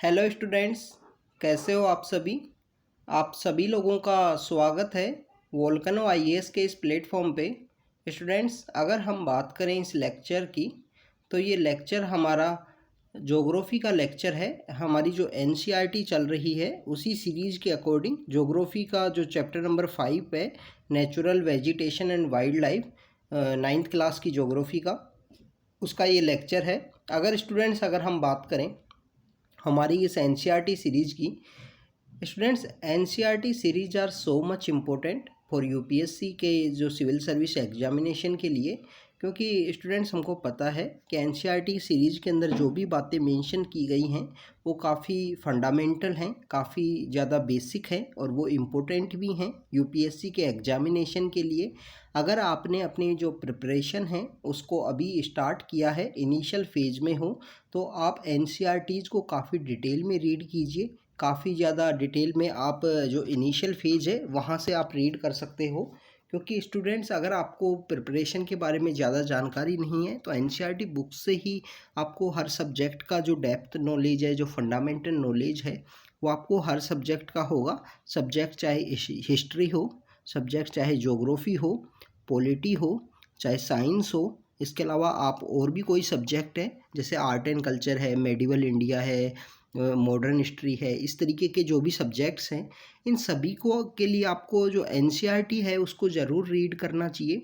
Hello students, कैसे हो आप सभी। आप सभी लोगों का स्वागत है वोल्केनो आईएएस के इस प्लेटफॉर्म पे। स्टूडेंट्स, अगर हम बात करें इस लेक्चर की, तो ये लेक्चर हमारा ज्योग्राफी का लेक्चर है। हमारी जो एनसीईआरटी चल रही है उसी सीरीज़ के अकॉर्डिंग ज्योग्राफी का जो चैप्टर नंबर 5 है, natural vegetation and wild life, 9th class की ज्योग्राफी का, उसका ये लेक्चर है। अगर हम बात करें हमारी इस एनसीईआरटी सीरीज़ की, students, NCERT series are so much important for UPSC के जो सिविल सर्विस एग्जामिनेशन के लिए, क्योंकि स्टूडेंट्स हमको पता है कि एनसीईआरटी सीरीज के अंदर जो भी बातें मेंशन की गई हैं वो काफ़ी फंडामेंटल हैं, काफ़ी ज़्यादा बेसिक हैं और वो इम्पोर्टेंट भी हैं यूपीएससी के एग्जामिनेशन के लिए। अगर आपने अपनी जो प्रिपरेशन है उसको अभी स्टार्ट किया है, इनिशियल फेज में हो, तो आप एनसीईआरटीज़ को काफ़ी डिटेल में रीड कीजिए। काफ़ी ज़्यादा डिटेल में आप जो इनिशियल फेज है वहाँ से आप रीड कर सकते हो, क्योंकि स्टूडेंट्स अगर आपको प्रिपरेशन के बारे में ज़्यादा जानकारी नहीं है तो एनसीईआरटी बुक से ही आपको हर सब्जेक्ट का जो डेप्थ नॉलेज है, जो फंडामेंटल नॉलेज है, वो आपको हर सब्जेक्ट का होगा। सब्जेक्ट चाहे हिस्ट्री हो, सब्जेक्ट चाहे ज्योग्राफी हो, पॉलिटी हो, चाहे साइंस हो, इसके अलावा आप और भी कोई सब्जेक्ट है जैसे आर्ट एंड कल्चर है, मेडिवल इंडिया है, मॉडर्न हिस्ट्री है, इस तरीके के जो भी सब्जेक्ट्स हैं, इन सभी को के लिए आपको जो एनसीईआरटी है उसको ज़रूर रीड करना चाहिए।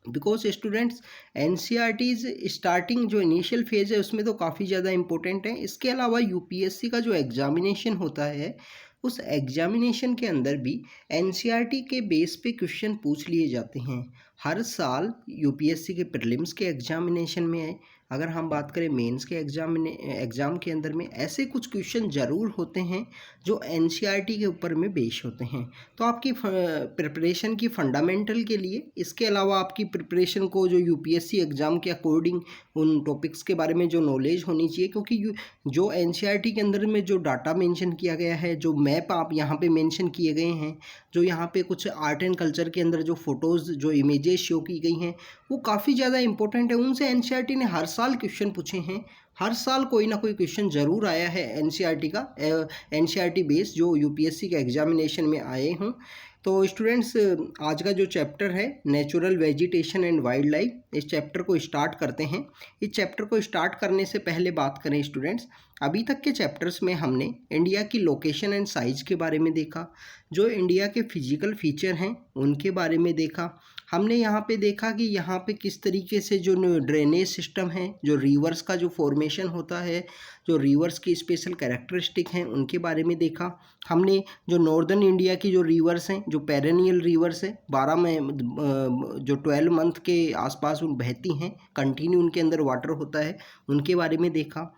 बिकॉज स्टूडेंट्स, एनसीईआरटीज़ स्टार्टिंग जो इनिशियल फेज़ है उसमें तो काफ़ी ज़्यादा इंपॉर्टेंट है। इसके अलावा यूपीएससी का जो एग्जामिनेशन होता है उस एग्जामिनेशन के अंदर भी एनसीईआरटी के बेस पे क्वेश्चन पूछ लिए जाते हैं। हर साल यूपीएससी के प्रीलिम्स के एग्जामिनेशन में, अगर हम बात करें मेंस के एग्ज़ाम के अंदर में, ऐसे कुछ क्वेश्चन ज़रूर होते हैं जो एनसीईआरटी के ऊपर में बेस होते हैं। तो आपकी प्रिपरेशन की फंडामेंटल के लिए, इसके अलावा आपकी प्रिपरेशन को जो यूपीएससी एग्ज़ाम के अकॉर्डिंग उन टॉपिक्स के बारे में जो नॉलेज होनी चाहिए, क्योंकि जो एनसीईआरटी के अंदर में जो डाटा मेंशन किया गया है, जो मैप आप यहाँ पे मेंशन किए गए हैं, जो यहाँ पे कुछ आर्ट एंड कल्चर के अंदर जो फ़ोटोज़, जो इमेजेस शो की गई हैं, वो काफ़ी ज़्यादा इंपॉर्टेंट है। उनसे एनसीईआरटी ने हर साल क्वेश्चन पूछे हैं। हर साल कोई ना कोई क्वेश्चन ज़रूर आया है एनसीईआरटी का, एनसीईआरटी बेस जो यूपीएससी के एग्जामिनेशन में आए हों। तो स्टूडेंट्स, आज का जो चैप्टर है natural vegetation and wild life, इस चैप्टर को स्टार्ट करते हैं। इस चैप्टर को स्टार्ट करने से पहले बात करें स्टूडेंट्स, अभी तक के चैप्टर्स में हमने इंडिया की लोकेशन एंड साइज़ के बारे में देखा, जो इंडिया के फिजिकल फीचर हैं उनके बारे में देखा। हमने यहाँ पे देखा कि यहाँ पे किस तरीके से जो ड्रेनेज सिस्टम है, जो रिवर्स का जो फॉर्मेशन होता है, जो रिवर्स की स्पेशल कैरेक्टरिस्टिक हैं उनके बारे में देखा। हमने जो नॉर्दर्न इंडिया की जो रिवर्स हैं, जो पेरेनियल रिवर्स है, 12 में जो 12 मंथ के आसपास उन बहती हैं, कंटिन्यू उनके अंदर वाटर होता है, उनके बारे में देखा।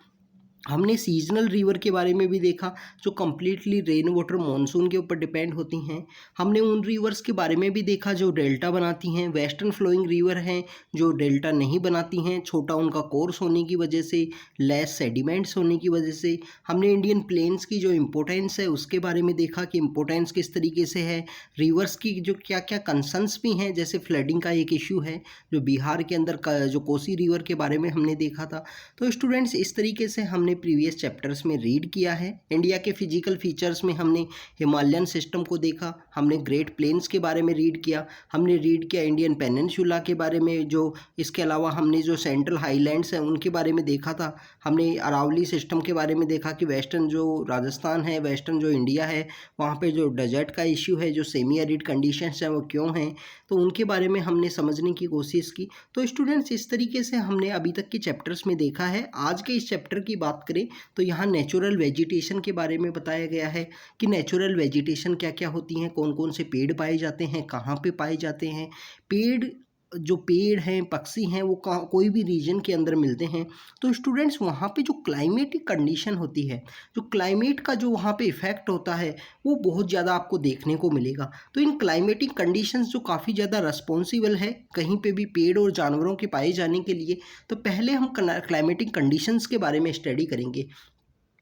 हमने सीजनल रिवर के बारे में भी देखा जो कम्प्लीटली रेन वाटर मानसून के ऊपर डिपेंड होती हैं। हमने उन रिवर्स के बारे में भी देखा जो डेल्टा बनाती हैं, वेस्टर्न फ्लोइंग रिवर हैं जो डेल्टा नहीं बनाती हैं, छोटा उनका कोर्स होने की वजह से, लेस सेडिमेंट्स होने की वजह से। हमने इंडियन प्लेन्स की जो इम्पोर्टेंस है उसके बारे में देखा कि इम्पोर्टेंस किस तरीके से है, रिवर्स की जो क्या क्या कंसर्न्स भी हैं, जैसे फ्लडिंग का एक इशू है जो बिहार के अंदर जो कोसी रिवर के बारे में हमने देखा था। तो स्टूडेंट्स, इस तरीके से हमने प्रीवियस चैप्टर्स में रीड किया है। इंडिया के फिजिकल फीचर्स में हमने हिमालयन सिस्टम को देखा, हमने ग्रेट प्लेन्स के बारे में रीड किया, हमने रीड किया इंडियन पेनिनसुला के बारे में, जो इसके अलावा हमने जो सेंट्रल हाईलैंड्स हैं उनके बारे में देखा था। हमने अरावली सिस्टम के बारे में देखा कि वेस्टर्न जो राजस्थान है, वेस्टर्न जो इंडिया है, वहाँ पे जो डेजर्ट का इश्यू है, जो सेमी एरिड कंडीशंस हैं वो क्यों हैं, तो उनके बारे में हमने समझने की कोशिश की। तो स्टूडेंट्स, इस तरीके से हमने अभी तक के चैप्टर्स में देखा है। आज के इस चैप्टर की बात करें तो यहाँ नेचुरल वेजिटेशन के बारे में बताया गया है कि नेचुरल वेजिटेशन क्या क्या होती हैं, कौन कौन से पेड़ पाए जाते हैं, कहाँ पे पाए जाते हैं। जो पेड़ हैं, पक्षी हैं, वो कोई भी रीजन के अंदर मिलते हैं। तो स्टूडेंट्स, वहाँ पे जो क्लाइमेटिक कंडीशन होती है, जो क्लाइमेट का जो वहाँ पे इफ़ेक्ट होता है, वो बहुत ज़्यादा आपको देखने को मिलेगा। तो इन क्लाइमेटिक कंडीशंस जो काफ़ी ज़्यादा रिस्पॉन्सिबल है कहीं पे भी पेड़ और जानवरों के पाए जाने के लिए, तो पहले हम क्लाइमेटिक कंडीशंस के बारे में स्टडी करेंगे।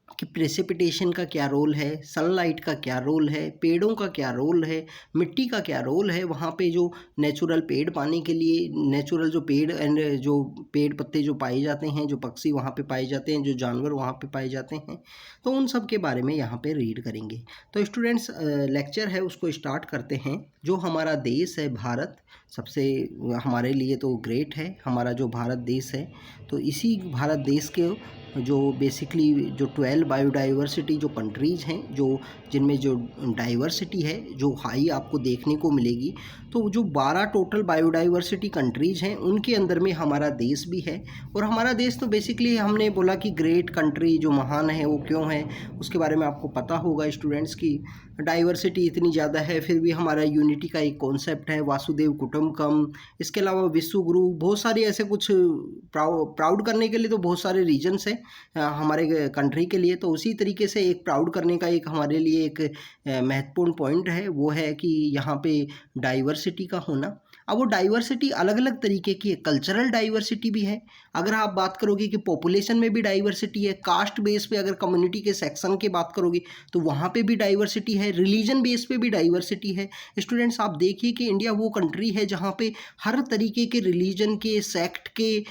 कि प्रेसिपिटेशन का क्या रोल है, सनलाइट का क्या रोल है, पेड़ों का क्या रोल है, मिट्टी का क्या रोल है, वहाँ पे जो नेचुरल पेड़ पाने के लिए नेचुरल जो पेड़ एंड जो पेड़ पत्ते जो पाए जाते हैं, जो पक्षी वहाँ पे पाए जाते हैं, जो जानवर वहाँ पे पाए जाते हैं, तो उन सब के बारे में यहाँ पे रीड करेंगे। तो स्टूडेंट्स, लेक्चर है उसको स्टार्ट करते हैं। जो हमारा देश है भारत, सबसे हमारे लिए तो ग्रेट है हमारा जो भारत देश है। तो इसी भारत देश के जो बेसिकली जो 12 बायोडाइवर्सिटी जो कंट्रीज़ हैं, जो जिनमें जो डाइवर्सिटी है जो हाई आपको देखने को मिलेगी, तो जो 12 टोटल बायोडाइवर्सिटी कंट्रीज़ हैं उनके अंदर में हमारा देश भी है। और हमारा देश तो बेसिकली हमने बोला कि ग्रेट कंट्री जो महान है वो क्यों है, उसके बारे में आपको पता होगा स्टूडेंट्स की डाइवर्सिटी इतनी ज़्यादा है फिर भी हमारा यूनिटी का एक कॉन्सेप्ट है, वासुदेव कुटुंबकम। इसके अलावा विश्व गुरु, बहुत सारी ऐसे कुछ प्राउड करने के लिए तो बहुत सारे रीजन्स हैं हमारे कंट्री के लिए। तो उसी तरीके से एक प्राउड करने का एक हमारे लिए एक महत्वपूर्ण पॉइंट है, वो है कि यहाँ पे डाइवर्सिटी का होना। अब वो डाइवर्सिटी अलग अलग तरीके की है, कल्चरल डाइवर्सिटी भी है। अगर आप बात करोगे कि पॉपुलेशन में भी डाइवर्सिटी है, कास्ट बेस पे अगर कम्युनिटी के सेक्शन की बात करोगे तो वहाँ पे भी डाइवर्सिटी है, रिलीजन बेस पे भी डाइवर्सिटी है। स्टूडेंट्स, आप देखिए कि इंडिया वो कंट्री है जहाँ पे हर तरीके के रिलीजन के, सेक्ट के,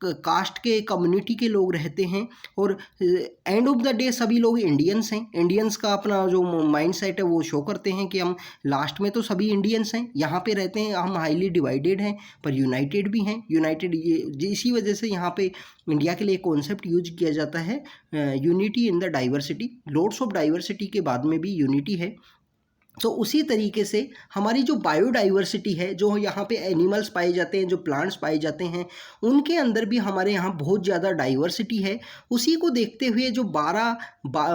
कास्ट के, कम्युनिटी के लोग रहते हैं। और एंड ऑफ द डे सभी लोग इंडियंस हैं। इंडियंस का अपना जो माइंड सेट है वो शो करते हैं कि हम लास्ट में तो सभी इंडियंस हैं, यहाँ पे रहते हैं, हम हाईली डिवाइडेड हैं पर यूनाइटेड भी हैं। यूनाइटेड ये इसी वजह से यहाँ पे इंडिया के लिए कॉन्सेप्ट यूज किया जाता है, unity in the diversity. Loads of diversity के बाद में भी यूनिटी है। तो उसी तरीके से हमारी जो बायोडाइवर्सिटी है, जो यहाँ पे एनिमल्स पाए जाते हैं, जो प्लांट्स पाए जाते हैं, उनके अंदर भी हमारे यहाँ बहुत ज़्यादा डाइवर्सिटी है। उसी को देखते हुए जो 12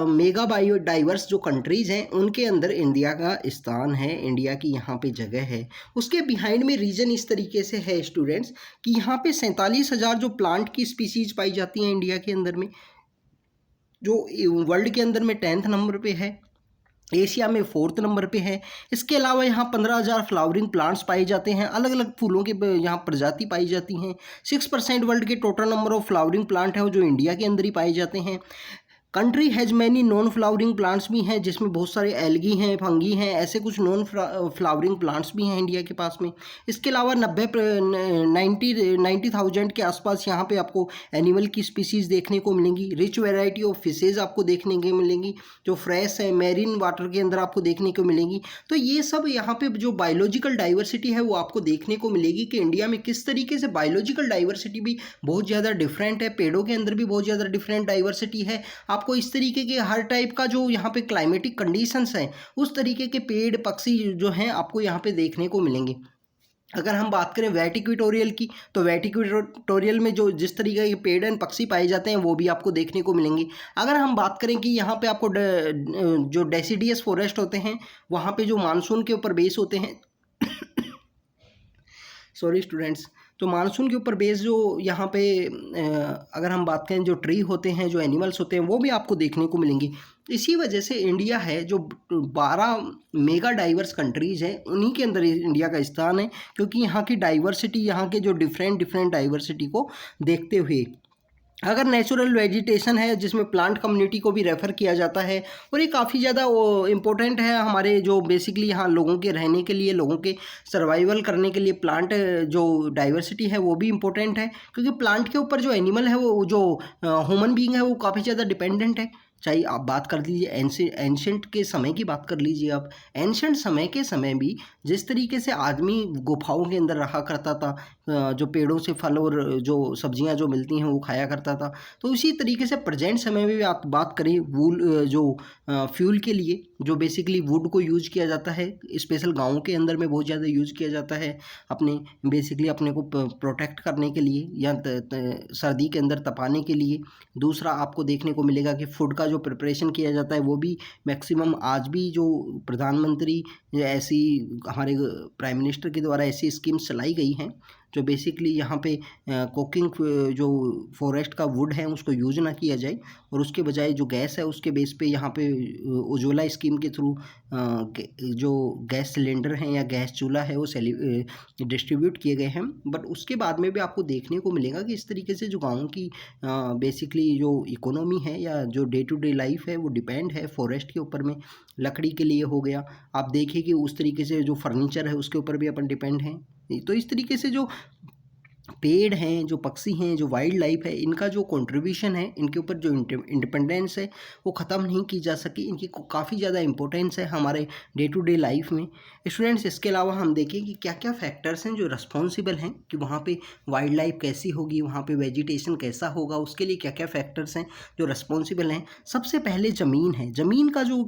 मेगा बायोडाइवर्स जो कंट्रीज़ हैं उनके अंदर इंडिया का स्थान है, इंडिया की यहाँ पे जगह है। उसके बिहाइंड में रीज़न इस तरीके से है स्टूडेंट्स कि यहाँ पे 47,000 जो प्लांट की स्पीसीज पाई जाती हैं इंडिया के अंदर में, जो वर्ल्ड के अंदर में 10th नंबर पे है, एशिया में 4th नंबर पे है। इसके अलावा यहाँ 15,000 फ्लावरिंग प्लांट्स पाए जाते हैं, अलग अलग फूलों के यहाँ प्रजाति पाई जाती हैं। 6% वर्ल्ड के total number of flowering plant है वो जो इंडिया के अंदर ही पाए जाते हैं। Country has many non flowering plants भी हैं, जिसमें बहुत सारे एल्गी हैं, फंगी हैं, ऐसे कुछ नॉन फ्लावरिंग प्लांट्स भी हैं इंडिया के पास में। इसके अलावा 90,000 के आसपास यहाँ पे आपको एनिमल की स्पीसीज़ देखने को मिलेंगी। रिच वैरायटी ऑफ फिशेज़ आपको देखने को मिलेंगी, जो फ्रेश है मेरीन वाटर के अंदर आपको देखने को मिलेंगी। तो ये सब यहाँ पे जो बायोलॉजिकल डाइवर्सिटी है वो आपको देखने को मिलेगी कि इंडिया में किस तरीके से बायोलॉजिकल डाइवर्सिटी भी बहुत ज़्यादा डिफरेंट है। पेड़ों के अंदर भी बहुत ज़्यादा डिफरेंट डाइवर्सिटी है। आपको इस तरीके के हर टाइप का जो यहाँ पे क्लाइमेटिक कंडीशंस हैं, उस तरीके के पेड़ पक्षी जो हैं आपको यहाँ पे देखने को मिलेंगे। अगर हम बात करें वेट इक्वेटोरियल की, तो वेट इक्वेटोरियल में जो जिस तरीके के पेड़ एंड पक्षी पाए जाते हैं वो भी आपको देखने को मिलेंगे। अगर हम बात करें कि यहाँ पे आपको जो डेसिडियस फॉरेस्ट होते हैं, वहाँ पे जो मानसून के ऊपर बेस होते हैं सॉरी स्टूडेंट्स, तो मानसून के ऊपर बेस जो यहाँ पे अगर हम बात करें जो ट्री होते हैं, जो एनिमल्स होते हैं, वो भी आपको देखने को मिलेंगे। इसी वजह से इंडिया है जो 12 मेगा डाइवर्स कंट्रीज़ हैं उन्हीं के अंदर इंडिया का स्थान है, क्योंकि यहाँ की डाइवर्सिटी, यहाँ के जो डिफरेंट डाइवर्सिटी को देखते हुए अगर नेचुरल वेजिटेशन है जिसमें प्लांट कम्युनिटी को भी रेफ़र किया जाता है, और ये काफ़ी ज़्यादा इम्पोर्टेंट है हमारे जो बेसिकली यहाँ लोगों के रहने के लिए, लोगों के सर्वाइवल करने के लिए प्लांट जो डाइवर्सिटी है वो भी इम्पोर्टेंट है, क्योंकि प्लांट के ऊपर जो एनिमल है वो जो ह्यूमन बीइंग है वो काफ़ी ज़्यादा डिपेंडेंट है। चाहे आप बात कर लीजिए एंशेंट के समय की बात कर लीजिए आप, एंशेंट समय के समय भी जिस तरीके से आदमी गुफाओं के अंदर रहा करता था, जो पेड़ों से फल और जो सब्जियां जो मिलती हैं वो खाया करता था, तो उसी तरीके से प्रेजेंट समय में भी आप बात करें वूल जो फ्यूल के लिए जो बेसिकली वुड को यूज किया जाता है, स्पेशल गाँव के अंदर में बहुत ज़्यादा यूज किया जाता है अपने बेसिकली अपने को प्रोटेक्ट करने के लिए या सर्दी के अंदर तपाने के लिए। दूसरा आपको देखने को मिलेगा कि फूड का जो प्रिपरेशन किया जाता है वो भी मैक्सिमम आज भी जो प्रधानमंत्री ऐसी हमारे प्राइम मिनिस्टर के द्वारा ऐसी स्कीम्स चलाई गई हैं जो बेसिकली यहाँ पे कुकिंग जो फॉरेस्ट का वुड है उसको यूज ना किया जाए, और उसके बजाय जो गैस है उसके बेस पे यहाँ पे उज्ज्वला स्कीम के थ्रू जो गैस सिलेंडर हैं या गैस चूल्हा है वो डिस्ट्रीब्यूट किए गए हैं। बट उसके बाद में भी आपको देखने को मिलेगा कि इस तरीके से जो गाँव की बेसिकली जो इकोनॉमी है या जो डे टू डे लाइफ है वो डिपेंड है फॉरेस्ट के ऊपर में। लकड़ी के लिए हो गया, आप देखिए कि उस तरीके से जो फर्नीचर है उसके ऊपर भी अपन डिपेंड हैं। तो इस तरीके से जो पेड़ हैं, जो पक्षी हैं, जो वाइल्ड लाइफ है, इनका जो कंट्रीब्यूशन है, इनके ऊपर जो इंडिपेंडेंस है वो ख़त्म नहीं की जा सकी। इनकी काफ़ी ज़्यादा इंपॉर्टेंस है हमारे डे टू डे लाइफ में। स्टूडेंट्स, इसके अलावा हम देखें कि क्या क्या फैक्टर्स हैं जो रिस्पॉन्सिबल हैं कि वहाँ पे वाइल्ड लाइफ कैसी होगी, वहाँ पे वेजिटेशन कैसा होगा, उसके लिए क्या क्या फैक्टर्स हैं जो रिस्पॉन्सिबल हैं। सबसे पहले ज़मीन है। ज़मीन का जो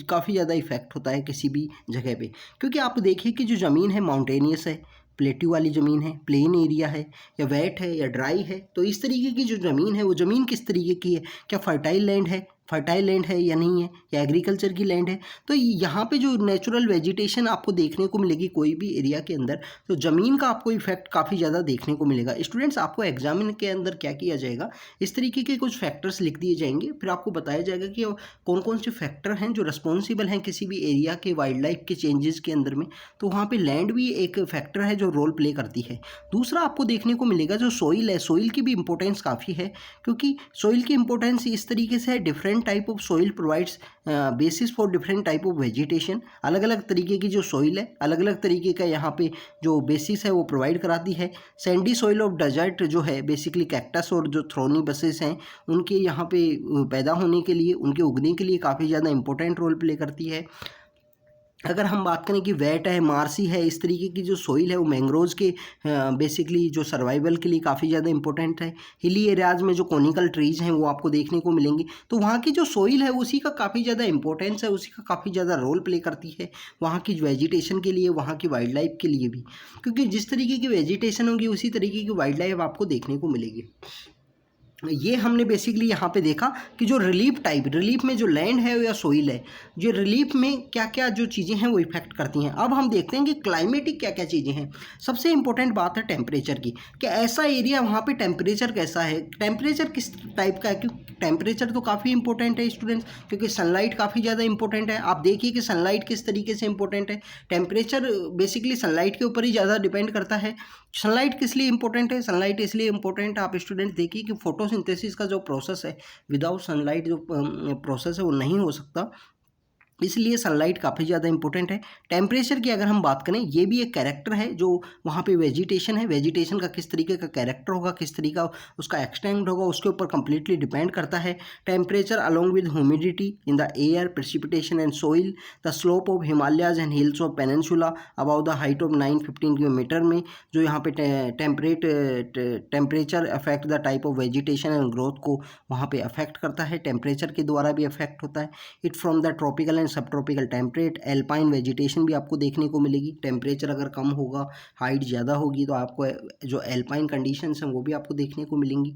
काफ़ी ज़्यादा इफेक्ट होता है किसी भी जगह पर, क्योंकि आप देखिए कि जो ज़मीन है माउंटेनियस है, प्लेट्यू वाली ज़मीन है, प्लेन एरिया है, या वेट है या ड्राई है। तो इस तरीके की जो ज़मीन है वो ज़मीन किस तरीके की है, क्या फर्टाइल लैंड है या नहीं है, या एग्रीकल्चर की लैंड है। तो यहाँ पे जो नेचुरल वेजिटेशन आपको देखने को मिलेगी कोई भी एरिया के अंदर, तो ज़मीन का आपको इफेक्ट काफ़ी ज़्यादा देखने को मिलेगा। स्टूडेंट्स, आपको एग्जामिन के अंदर क्या किया जाएगा, इस तरीके के कुछ फैक्टर्स लिख दिए जाएंगे, फिर आपको बताया जाएगा कि कौन कौन से फैक्टर हैं जो रिस्पॉन्सिबल हैं किसी भी एरिया के वाइल्ड लाइफ के चेंजेस के अंदर में। तो वहाँ पर लैंड भी एक फैक्टर है जो रोल प्ले करती है। दूसरा आपको देखने को मिलेगा जो सोइल है, सोइल की भी इंपॉर्टेंस काफ़ी है, क्योंकि सोइल की इंपॉर्टेंस इस तरीके से है, different type of soil provides basis for different type of vegetation. अलग अलग तरीके की जो सोइल है, अलग अलग तरीके का यहाँ पे जो बेसिस है वो प्रोवाइड कराती है। सैंडी सोइल ऑफ डेजर्ट जो है बेसिकली कैक्टस और जो थ्रोनी बसेस हैं उनके यहाँ पे पैदा होने के लिए, उनके उगने के लिए काफ़ी ज़्यादा इंपॉर्टेंट रोल प्ले करती है। अगर हम बात करें कि वेट है, मार्सी है, इस तरीके की जो सोइल है वो मैंग्रोव्स के बेसिकली जो सर्वाइवल के लिए काफ़ी ज़्यादा इंपॉर्टेंट है। हिली एरियाज़ में जो कोनिकल ट्रीज़ हैं वो आपको देखने को मिलेंगी। तो वहाँ की जो सोइल है उसी का काफ़ी ज़्यादा इंपॉर्टेंस है, उसी का काफ़ी ज़्यादा रोल प्ले करती है वहाँ की वेजिटेशन के लिए, वहाँ की वाइल्ड लाइफ के लिए भी, क्योंकि जिस तरीके की वेजिटेशन होगी उसी तरीके की वाइल्ड लाइफ आपको देखने को मिलेगी। ये हमने बेसिकली यहाँ पे देखा कि जो रिलीफ में जो लैंड है या सोइल है, जो रिलीफ में क्या क्या जो चीज़ें हैं वो इफेक्ट करती हैं। अब हम देखते हैं कि क्लाइमेटिक क्या क्या चीज़ें हैं। सबसे इंपॉर्टेंट बात है टेम्परेचर की, कि ऐसा एरिया वहाँ पे टेम्परेचर कैसा है, टेम्परेचर किस टाइप का है। क्योंकि टेम्परेचर तो काफ़ी इंपॉर्टेंट है स्टूडेंट्स, क्योंकि सनलाइट काफ़ी ज़्यादा इंपॉर्टेंट है। आप देखिए कि सनलाइट किस तरीके से इंपॉर्टेंट है। टेम्परेचर बेसिकली सनलाइट के ऊपर ही ज़्यादा डिपेंड करता है। सनलाइट किस लिए इंपॉर्टेंट है, सनलाइट इसलिए इंपॉर्टेंट है, आप स्टूडेंट देखिए कि फोटोसिंथेसिस का जो प्रोसेस है, विदाउट सनलाइट जो प्रोसेस है वो नहीं हो सकता, इसलिए सनलाइट काफ़ी ज़्यादा इंपॉर्टेंट है। टेम्परेचर की अगर हम बात करें, ये भी एक कैरेक्टर है जो वहाँ पे वेजिटेशन है, वेजिटेशन का किस तरीके का कैरेक्टर होगा, किस तरीका उसका एक्सटेंड होगा, उसके ऊपर कंप्लीटली डिपेंड करता है। Temperature along with humidity in the air, precipitation and soil, the slope of Himalayas and hills of peninsula about the height of 9-15 kilometre में जो यहाँ पे temperature affect the type of vegetation and growth को वहाँ पे affect करता है, temperature के द्वारा भी अफेक्ट होता है। इट फ्रॉम द ट्रॉपिकल सब ट्रॉपिकल टेम्परेट एल्पाइन वेजिटेशन भी आपको देखने को मिलेगी। टेम्परेचर अगर कम होगा, हाइट ज़्यादा होगी, तो आपको जो एल्पाइन कंडीशंस हैं वो भी आपको देखने को मिलेंगी।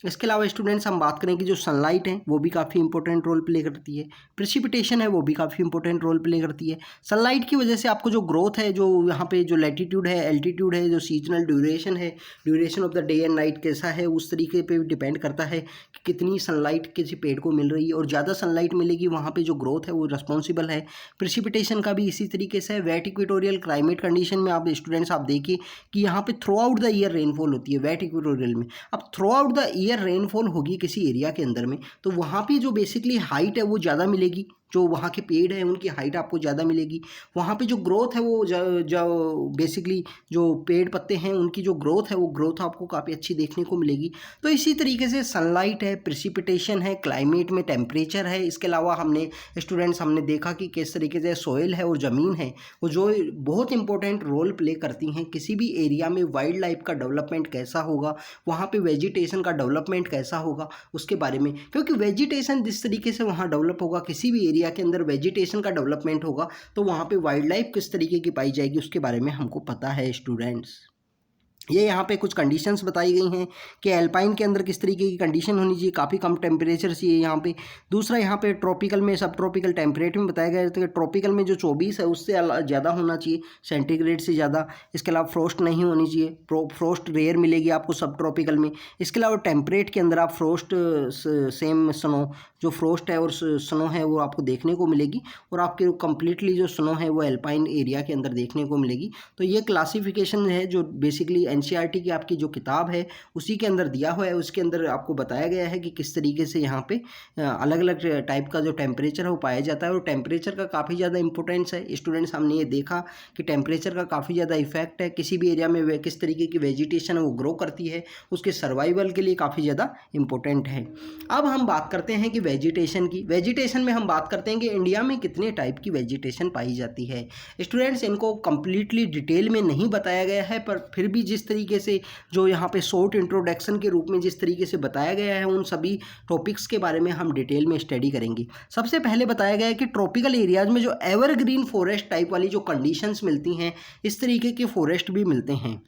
इसके अलावा स्टूडेंट्स हम बात करें कि जो सनलाइट है वो भी काफ़ी इंपॉर्टेंट रोल प्ले करती है, प्रेसिपिटेशन है वो भी काफ़ी इंपॉर्टेंट रोल प्ले करती है। सनलाइट की वजह से आपको जो ग्रोथ है, जो यहाँ पे जो लैटीट्यूड है, एल्टीट्यूड है, जो सीजनल ड्यूरेशन है, duration of the day and night कैसा है, उस तरीके पे डिपेंड करता है कि कितनी सनलाइट किसी पेड़ को मिल रही है, और ज़्यादा सनलाइट मिलेगी वहाँ पर जो ग्रोथ है वो रिस्पॉन्सिबल है। प्रेसिपिटेशन का भी इसी तरीके से है। वेट इक्वेटोरियल क्लाइमेट कंडीशन में आप स्टूडेंट्स आप देखिए कि यहाँ पे through out the year rainfall होती है वेट इक्वेटोरियल में। अब through out the year rainfall होगी किसी एरिया के अंदर में, तो वहाँ पे जो बेसिकली हाइट है वो ज़्यादा मिलेगी, जो वहाँ के पेड़ हैं उनकी हाइट आपको ज़्यादा मिलेगी। वहाँ पे जो ग्रोथ है वो जो बेसिकली जो पेड़ पत्ते हैं उनकी जो ग्रोथ है वो ग्रोथ आपको काफ़ी अच्छी देखने को मिलेगी। तो इसी तरीके से सनलाइट है, प्रेसिपिटेशन है, क्लाइमेट में टेम्परेचर है। इसके अलावा हमने देखा कि किस तरीके से सोइल है और ज़मीन है वो जो बहुत इंपॉर्टेंट रोल प्ले करती हैं किसी भी एरिया में वाइल्ड लाइफ का डेवलपमेंट कैसा होगा, वहाँ पर वेजिटेशन का डेवलपमेंट कैसा होगा उसके बारे में। क्योंकि वेजिटेशन जिस तरीके से वहाँ डेवलप होगा, किसी भी एरिया के अंदर वेजिटेशन का डेवलपमेंट होगा, तो वहाँ पे वाइल्ड लाइफ किस तरीके की पाई जाएगी उसके बारे में हमको पता है स्टूडेंट्स। ये यहाँ पे कुछ कंडीशंस बताई गई हैं कि एल्पाइन के अंदर किस तरीके की कंडीशन होनी चाहिए, काफ़ी कम टेम्परेचर चाहिए यहाँ पे। दूसरा यहाँ पे ट्रॉपिकल में, सब ट्रॉपिकल टेम्परेट में बताया गया है कि ट्रॉपिकल में जो 24 है उससे ज़्यादा होना चाहिए, सेंटीग्रेड से ज़्यादा। इसके अलावा फ्रोस्ट नहीं होनी चाहिए, फ्रोस्ट रेयर मिलेगी आपको सब ट्रॉपिकल में। इसके अलावा टेम्परेट के अंदर आप फ्रोस्ट सेम स्नो, जो फ्रोस्ट है और स्नो है वो आपको देखने को मिलेगी, और आपके कम्प्लीटली जो स्नो है वो एल्पाइन एरिया के अंदर देखने को मिलेगी। तो ये क्लासिफिकेशन है जो बेसिकली एनसीईआरटी की आपकी जो किताब है उसी के अंदर दिया हुआ है। उसके अंदर आपको बताया गया है कि किस तरीके से यहाँ पे अलग अलग टाइप का जो टेम्परेचर है वो पाया जाता है, और टेम्परेचर का काफ़ी ज़्यादा इंपॉर्टेंस है। स्टूडेंट्स, हमने ये देखा कि टेम्परेचर का काफ़ी ज़्यादा इफेक्ट है किसी भी एरिया में, किस तरीके की वेजिटेशन है वो ग्रो करती है, उसके सर्वाइवल के लिए काफ़ी ज़्यादा इंपॉर्टेंट है। अब हम बात करते हैं कि वेजिटेशन की। वेजिटेशन में हम बात करते हैं कि इंडिया में कितने टाइप की वेजिटेशन पाई जाती है। स्टूडेंट्स, इनको कंप्लीटली डिटेल में नहीं बताया गया है, पर फिर भी जिस तरीके से जो यहाँ पे शॉर्ट इंट्रोडक्शन के रूप में जिस तरीके से बताया गया है उन सभी टॉपिक्स के बारे में हम डिटेल में स्टडी करेंगे। सबसे पहले बताया गया है कि ट्रॉपिकल एरियाज में जो एवरग्रीन फॉरेस्ट टाइप वाली जो कंडीशंस मिलती हैं, इस तरीके के फॉरेस्ट भी मिलते हैं।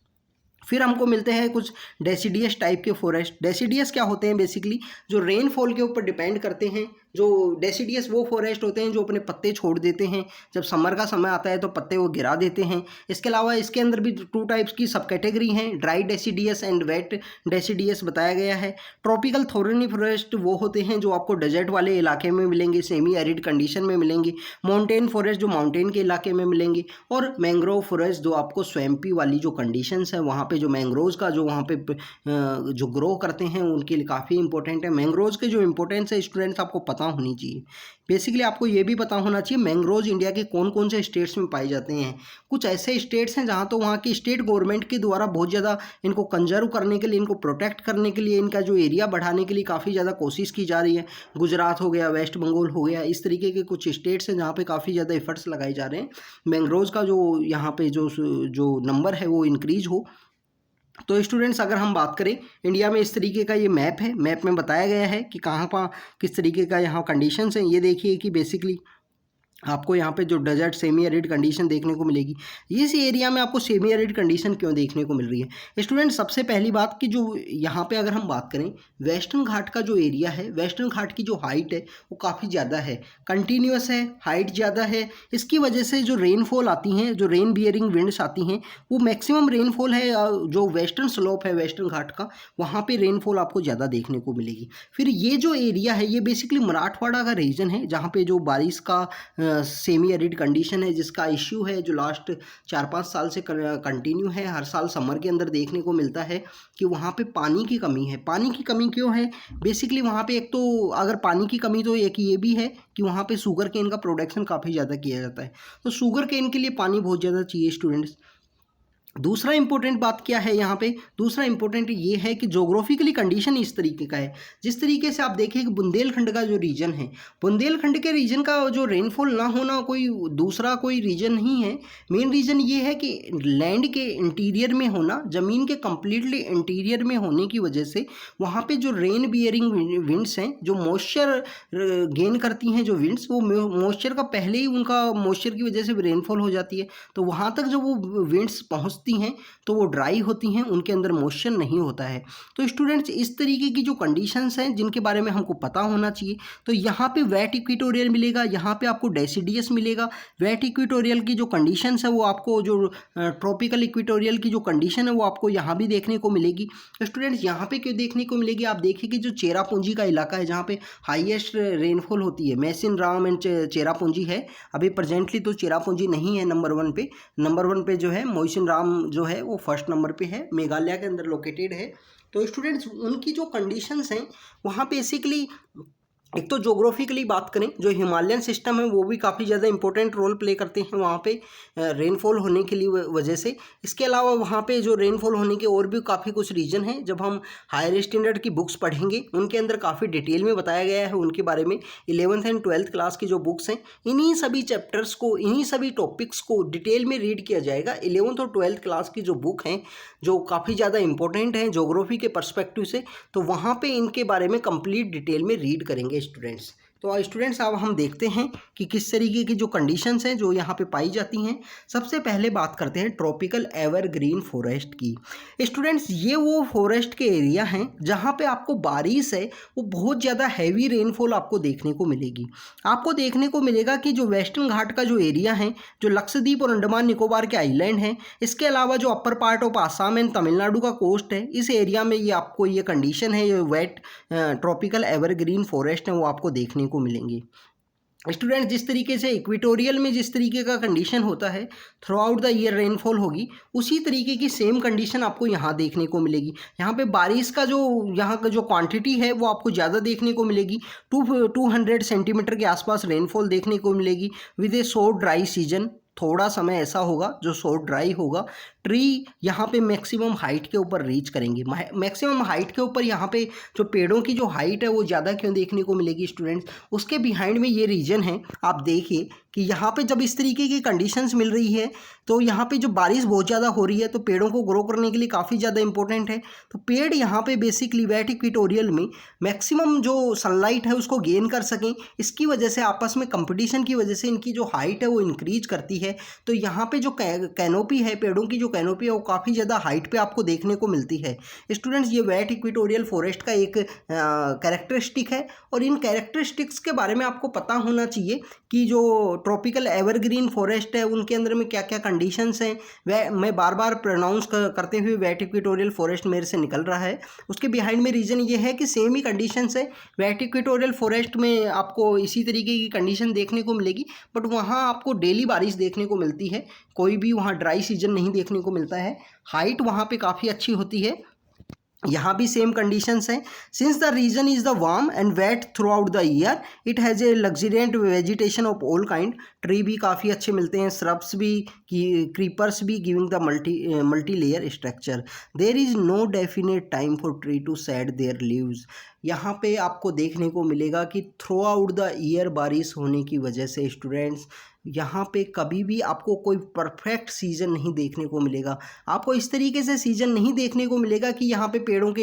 फिर हमको मिलते हैं कुछ डेसिडियस टाइप के फॉरेस्ट। डेसिडियस क्या होते हैं? बेसिकली जो रेनफॉल के ऊपर डिपेंड करते हैं। जो डेसिडियस वो फॉरेस्ट होते हैं जो अपने पत्ते छोड़ देते हैं, जब समर का समय आता है तो पत्ते वो गिरा देते हैं। इसके अलावा इसके अंदर भी 2 टाइप्स की सब कैटेगरी हैं, dry deciduous and wet deciduous बताया गया है। ट्रॉपिकल थॉर्नी फॉरेस्ट वो होते हैं जो आपको डेजर्ट वाले इलाके में मिलेंगे, सेमी एरिड कंडीशन में मिलेंगे। माउंटेन फॉरेस्ट जो माउंटेन के इलाके में मिलेंगे, और मैंग्रोव फॉरेस्ट जो आपको स्वैम्पी वाली जो कंडीशंस है वहाँ पे जो मैंग्रोव्स का जो वहाँ पे जो ग्रो करते हैं उनके लिए काफ़ी इंपॉर्टेंट है। मैंग्रोव्स के जो इंपॉर्टेंस है स्टूडेंट्स आपको पता होनी चाहिए। बेसिकली आपको ये भी पता होना चाहिए मैंग्रोव्स इंडिया के कौन कौन से स्टेट्स में पाए जाते हैं। कुछ ऐसे स्टेट्स हैं जहाँ तो वहाँ की स्टेट गवर्नमेंट के द्वारा बहुत ज़्यादा इनको कंजर्व करने के लिए, इनको प्रोटेक्ट करने के लिए, इनका जो एरिया बढ़ाने के लिए काफ़ी ज़्यादा कोशिश की जा रही है। गुजरात हो गया, वेस्ट बंगाल हो गया, इस तरीके के कुछ स्टेट्स हैं जहाँ पे काफ़ी ज़्यादा एफर्ट्स लगाए जा रहे हैं मैंग्रोव्स का जो यहाँ पे जो नंबर है वो इंक्रीज हो। तो स्टूडेंट्स, अगर हम बात करें इंडिया में, इस तरीके का ये मैप है। मैप में बताया गया है कि कहाँ पर किस तरीके का यहाँ कंडीशंस हैं। ये देखिए कि बेसिकली आपको यहाँ पे जो डेजर्ट सेमी एरिड कंडीशन देखने को मिलेगी। इस एरिया में आपको सेमी एरिड कंडीशन क्यों देखने को मिल रही है? स्टूडेंट, सबसे पहली बात कि जो यहाँ पे अगर हम बात करें वेस्टर्न घाट का जो एरिया है, वेस्टर्न घाट की जो हाइट है वो काफ़ी ज़्यादा है, कंटिन्यूस है, हाइट ज़्यादा है। इसकी वजह से जो रेनफॉल आती हैं, जो रेन बियरिंग विंड्स आती हैं, वो मैक्सिमम रेनफॉल है जो वेस्टर्न स्लोप है वेस्टर्न घाट का, वहाँ पर रेनफॉल आपको ज़्यादा देखने को मिलेगी। फिर ये जो एरिया है ये बेसिकली मराठवाड़ा का रीजन है जहाँ पर जो बारिश का सेमी एरिड कंडीशन है, जिसका इश्यू है जो लास्ट 4-5 साल से कंटिन्यू है। हर साल समर के अंदर देखने को मिलता है कि वहाँ पे पानी की कमी है। पानी की कमी क्यों है? बेसिकली वहाँ पे एक तो अगर पानी की कमी, तो एक ये भी है कि वहाँ पे शुगर केन का प्रोडक्शन काफ़ी ज़्यादा किया जाता है, तो शुगर केन के लिए पानी बहुत ज़्यादा चाहिए स्टूडेंट्स। दूसरा इंपॉर्टेंट बात क्या है यहाँ पे? दूसरा इंपॉर्टेंट ये है कि जोग्राफिकली कंडीशन इस तरीके का है, जिस तरीके से आप देखिए कि बुंदेलखंड का जो रीजन है, बुंदेलखंड के रीजन का जो रेनफॉल ना होना कोई दूसरा कोई रीजन नहीं है। मेन रीज़न ये है कि लैंड के इंटीरियर में होना, ज़मीन के कम्प्लीटली इंटीरियर में होने की वजह से वहाँ पे जो रेन बियरिंग विंड्स हैं, जो मॉइस्चर गेन करती हैं जो विंड्स, वो मॉइस्चर का पहले ही उनका मॉइस्चर की वजह से रेनफॉल हो जाती है, तो वहाँ तक जो वो विंड्स पहुँचती हैं तो वो ड्राई होती हैं, उनके अंदर मॉइस्चर नहीं होता है। तो स्टूडेंट्स, इस तरीके की जो कंडीशंस हैं जिनके बारे में हमको पता होना चाहिए। तो यहाँ पे वेट इक्वेटोरियल मिलेगा, यहाँ पे आपको डेसिडियस मिलेगा। वेट इक्वेटोरियल की जो कंडीशंस है वो आपको, जो ट्रॉपिकल इक्वेटोरियल की जो कंडीशन है वो आपको यहाँ भी देखने को मिलेगी। स्टूडेंट्स, यहाँ पे क्यों देखने को मिलेगी? आप देखिए कि जो चेरापूंजी का इलाका है जहाँ पे हाईएस्ट रेनफॉल होती है, मैसिन राम एंड चेरापूंजी है। अभी प्रेजेंटली तो चेरापूंजी नहीं है नंबर 1 पे। नंबर 1 पे जो है मोइसिन राम जो है वो फर्स्ट नंबर पे है, मेघालय के अंदर लोकेटेड है। तो स्टूडेंट्स, उनकी जो कंडीशंस हैं वहाँ बेसिकली एक तो जोग्राफिकली बात करें, जो हिमालयन सिस्टम है वो भी काफ़ी ज़्यादा इंपॉर्टेंट रोल प्ले करते हैं वहाँ पे रेनफॉल होने के लिए वजह से। इसके अलावा वहाँ पे जो रेनफॉल होने के और भी काफ़ी कुछ रीजन हैं, जब हम हायर स्टैंडर्ड की बुक्स पढ़ेंगे उनके अंदर काफ़ी डिटेल में बताया गया है उनके बारे में। 11th एंड 12th क्लास की जो बुक्स हैं, इन्हीं सभी चैप्टर्स को, इन्हीं सभी टॉपिक्स को डिटेल में रीड किया जाएगा। 11th और 12th क्लास की जो बुक हैं जो काफ़ी ज़्यादा इंपॉर्टेंट हैं जोग्राफी के पर्सपेक्टिव से, तो वहाँ पर इनके बारे में कंप्लीट डिटेल में रीड करेंगे स्टूडेंट्स। तो स्टूडेंट्स अब हम देखते हैं कि किस तरीके की जो कंडीशंस हैं जो यहाँ पे पाई जाती हैं। सबसे पहले बात करते हैं ट्रॉपिकल एवरग्रीन फॉरेस्ट की। स्टूडेंट्स ये वो फॉरेस्ट के एरिया हैं जहाँ पे आपको बारिश है वो बहुत ज़्यादा हैवी रेनफॉल आपको देखने को मिलेगी। आपको देखने को मिलेगा कि जो वेस्टर्न घाट का जो एरिया है, जो लक्षद्वीप और अंडमान निकोबार के आइलैंड हैं, इसके अलावा जो upper part of Assam and Tamil Nadu का कोस्ट है, इस एरिया में ये आपको ये कंडीशन है, ये वेट ट्रॉपिकल एवरग्रीन फॉरेस्ट है वो आपको देखने को मिलेंगी। स्टूडेंट जिस तरीके से इक्वेटोरियल में जिस तरीके का कंडीशन होता है through out the year rainfall होगी, उसी तरीके की सेम कंडीशन आपको यहाँ देखने को मिलेगी। यहाँ पे बारिश का जो यहाँ का जो क्वांटिटी है वो आपको ज़्यादा देखने को मिलेगी। 200 सेंटीमीटर के आसपास रेनफॉल देखने को मिलेगी with A short dry season. थोड़ा समय ऐसा होगा जो शॉर्ट ड्राई होगा। ट्री यहाँ पे मैक्सिमम हाइट के ऊपर रीच करेंगे। मैक्सिमम हाइट के ऊपर यहाँ पे जो पेड़ों की जो हाइट है वो ज़्यादा क्यों देखने को मिलेगी स्टूडेंट्स, उसके बिहाइंड में ये रीज़न है। आप देखिए कि यहाँ पे जब इस तरीके की कंडीशंस मिल रही है तो यहाँ पे जो बारिश बहुत ज़्यादा हो रही है तो पेड़ों को ग्रो करने के लिए काफ़ी ज़्यादा इंपॉर्टेंट है। तो पेड़ यहाँ पे बेसिकली वेट इक्वेटोरियल में मैक्सिमम जो सनलाइट है उसको गेन कर सकें, इसकी वजह से आपस में कंपटीशन की वजह से इनकी जो हाइट है वो इंक्रीज करती है। तो यहाँ पे जो कैनोपी है, पेड़ों की जो कैनोपी है वो काफ़ी ज़्यादा हाइट पे आपको देखने को मिलती है। स्टूडेंट्स ये वेट इक्वेटोरियल फॉरेस्ट का एक कैरेक्टरिस्टिक है और इन कैरेक्टरिस्टिक्स के बारे में आपको पता होना चाहिए कि जो ट्रॉपिकल एवरग्रीन फॉरेस्ट है उनके अंदर में क्या क्या कंडीशंस हैं। वह मैं बार बार प्रोनाउंस करते हुए वेट इक्वेटोरियल फॉरेस्ट मेरे से निकल रहा है, उसके बिहाइंड में रीज़न ये है कि सेम ही कंडीशंस है। वेट इक्वेटोरियल फॉरेस्ट में आपको इसी तरीके की कंडीशन देखने को मिलेगी, बट वहाँ आपको डेली बारिश देखने को मिलती है, कोई भी वहाँ ड्राई सीजन नहीं देखने को मिलता है। हाइट वहाँ पे काफ़ी अच्छी होती है। यहाँ भी सेम कंडीशंस हैं। Since the reason is the warm and wet throughout the year, it has a luxuriant vegetation of all kind. Tree भी काफ़ी अच्छे मिलते हैं, श्रब्स भी, क्रीपर्स भी, giving the multi layer structure. There is no definite time for tree to shed their leaves. यहाँ पे आपको देखने को मिलेगा कि थ्रू आउट द ईयर बारिश होने की वजह से स्टूडेंट्स यहाँ पे कभी भी आपको कोई परफेक्ट सीज़न नहीं देखने को मिलेगा। आपको इस तरीके से सीज़न नहीं देखने को मिलेगा कि यहाँ पे पेड़ों के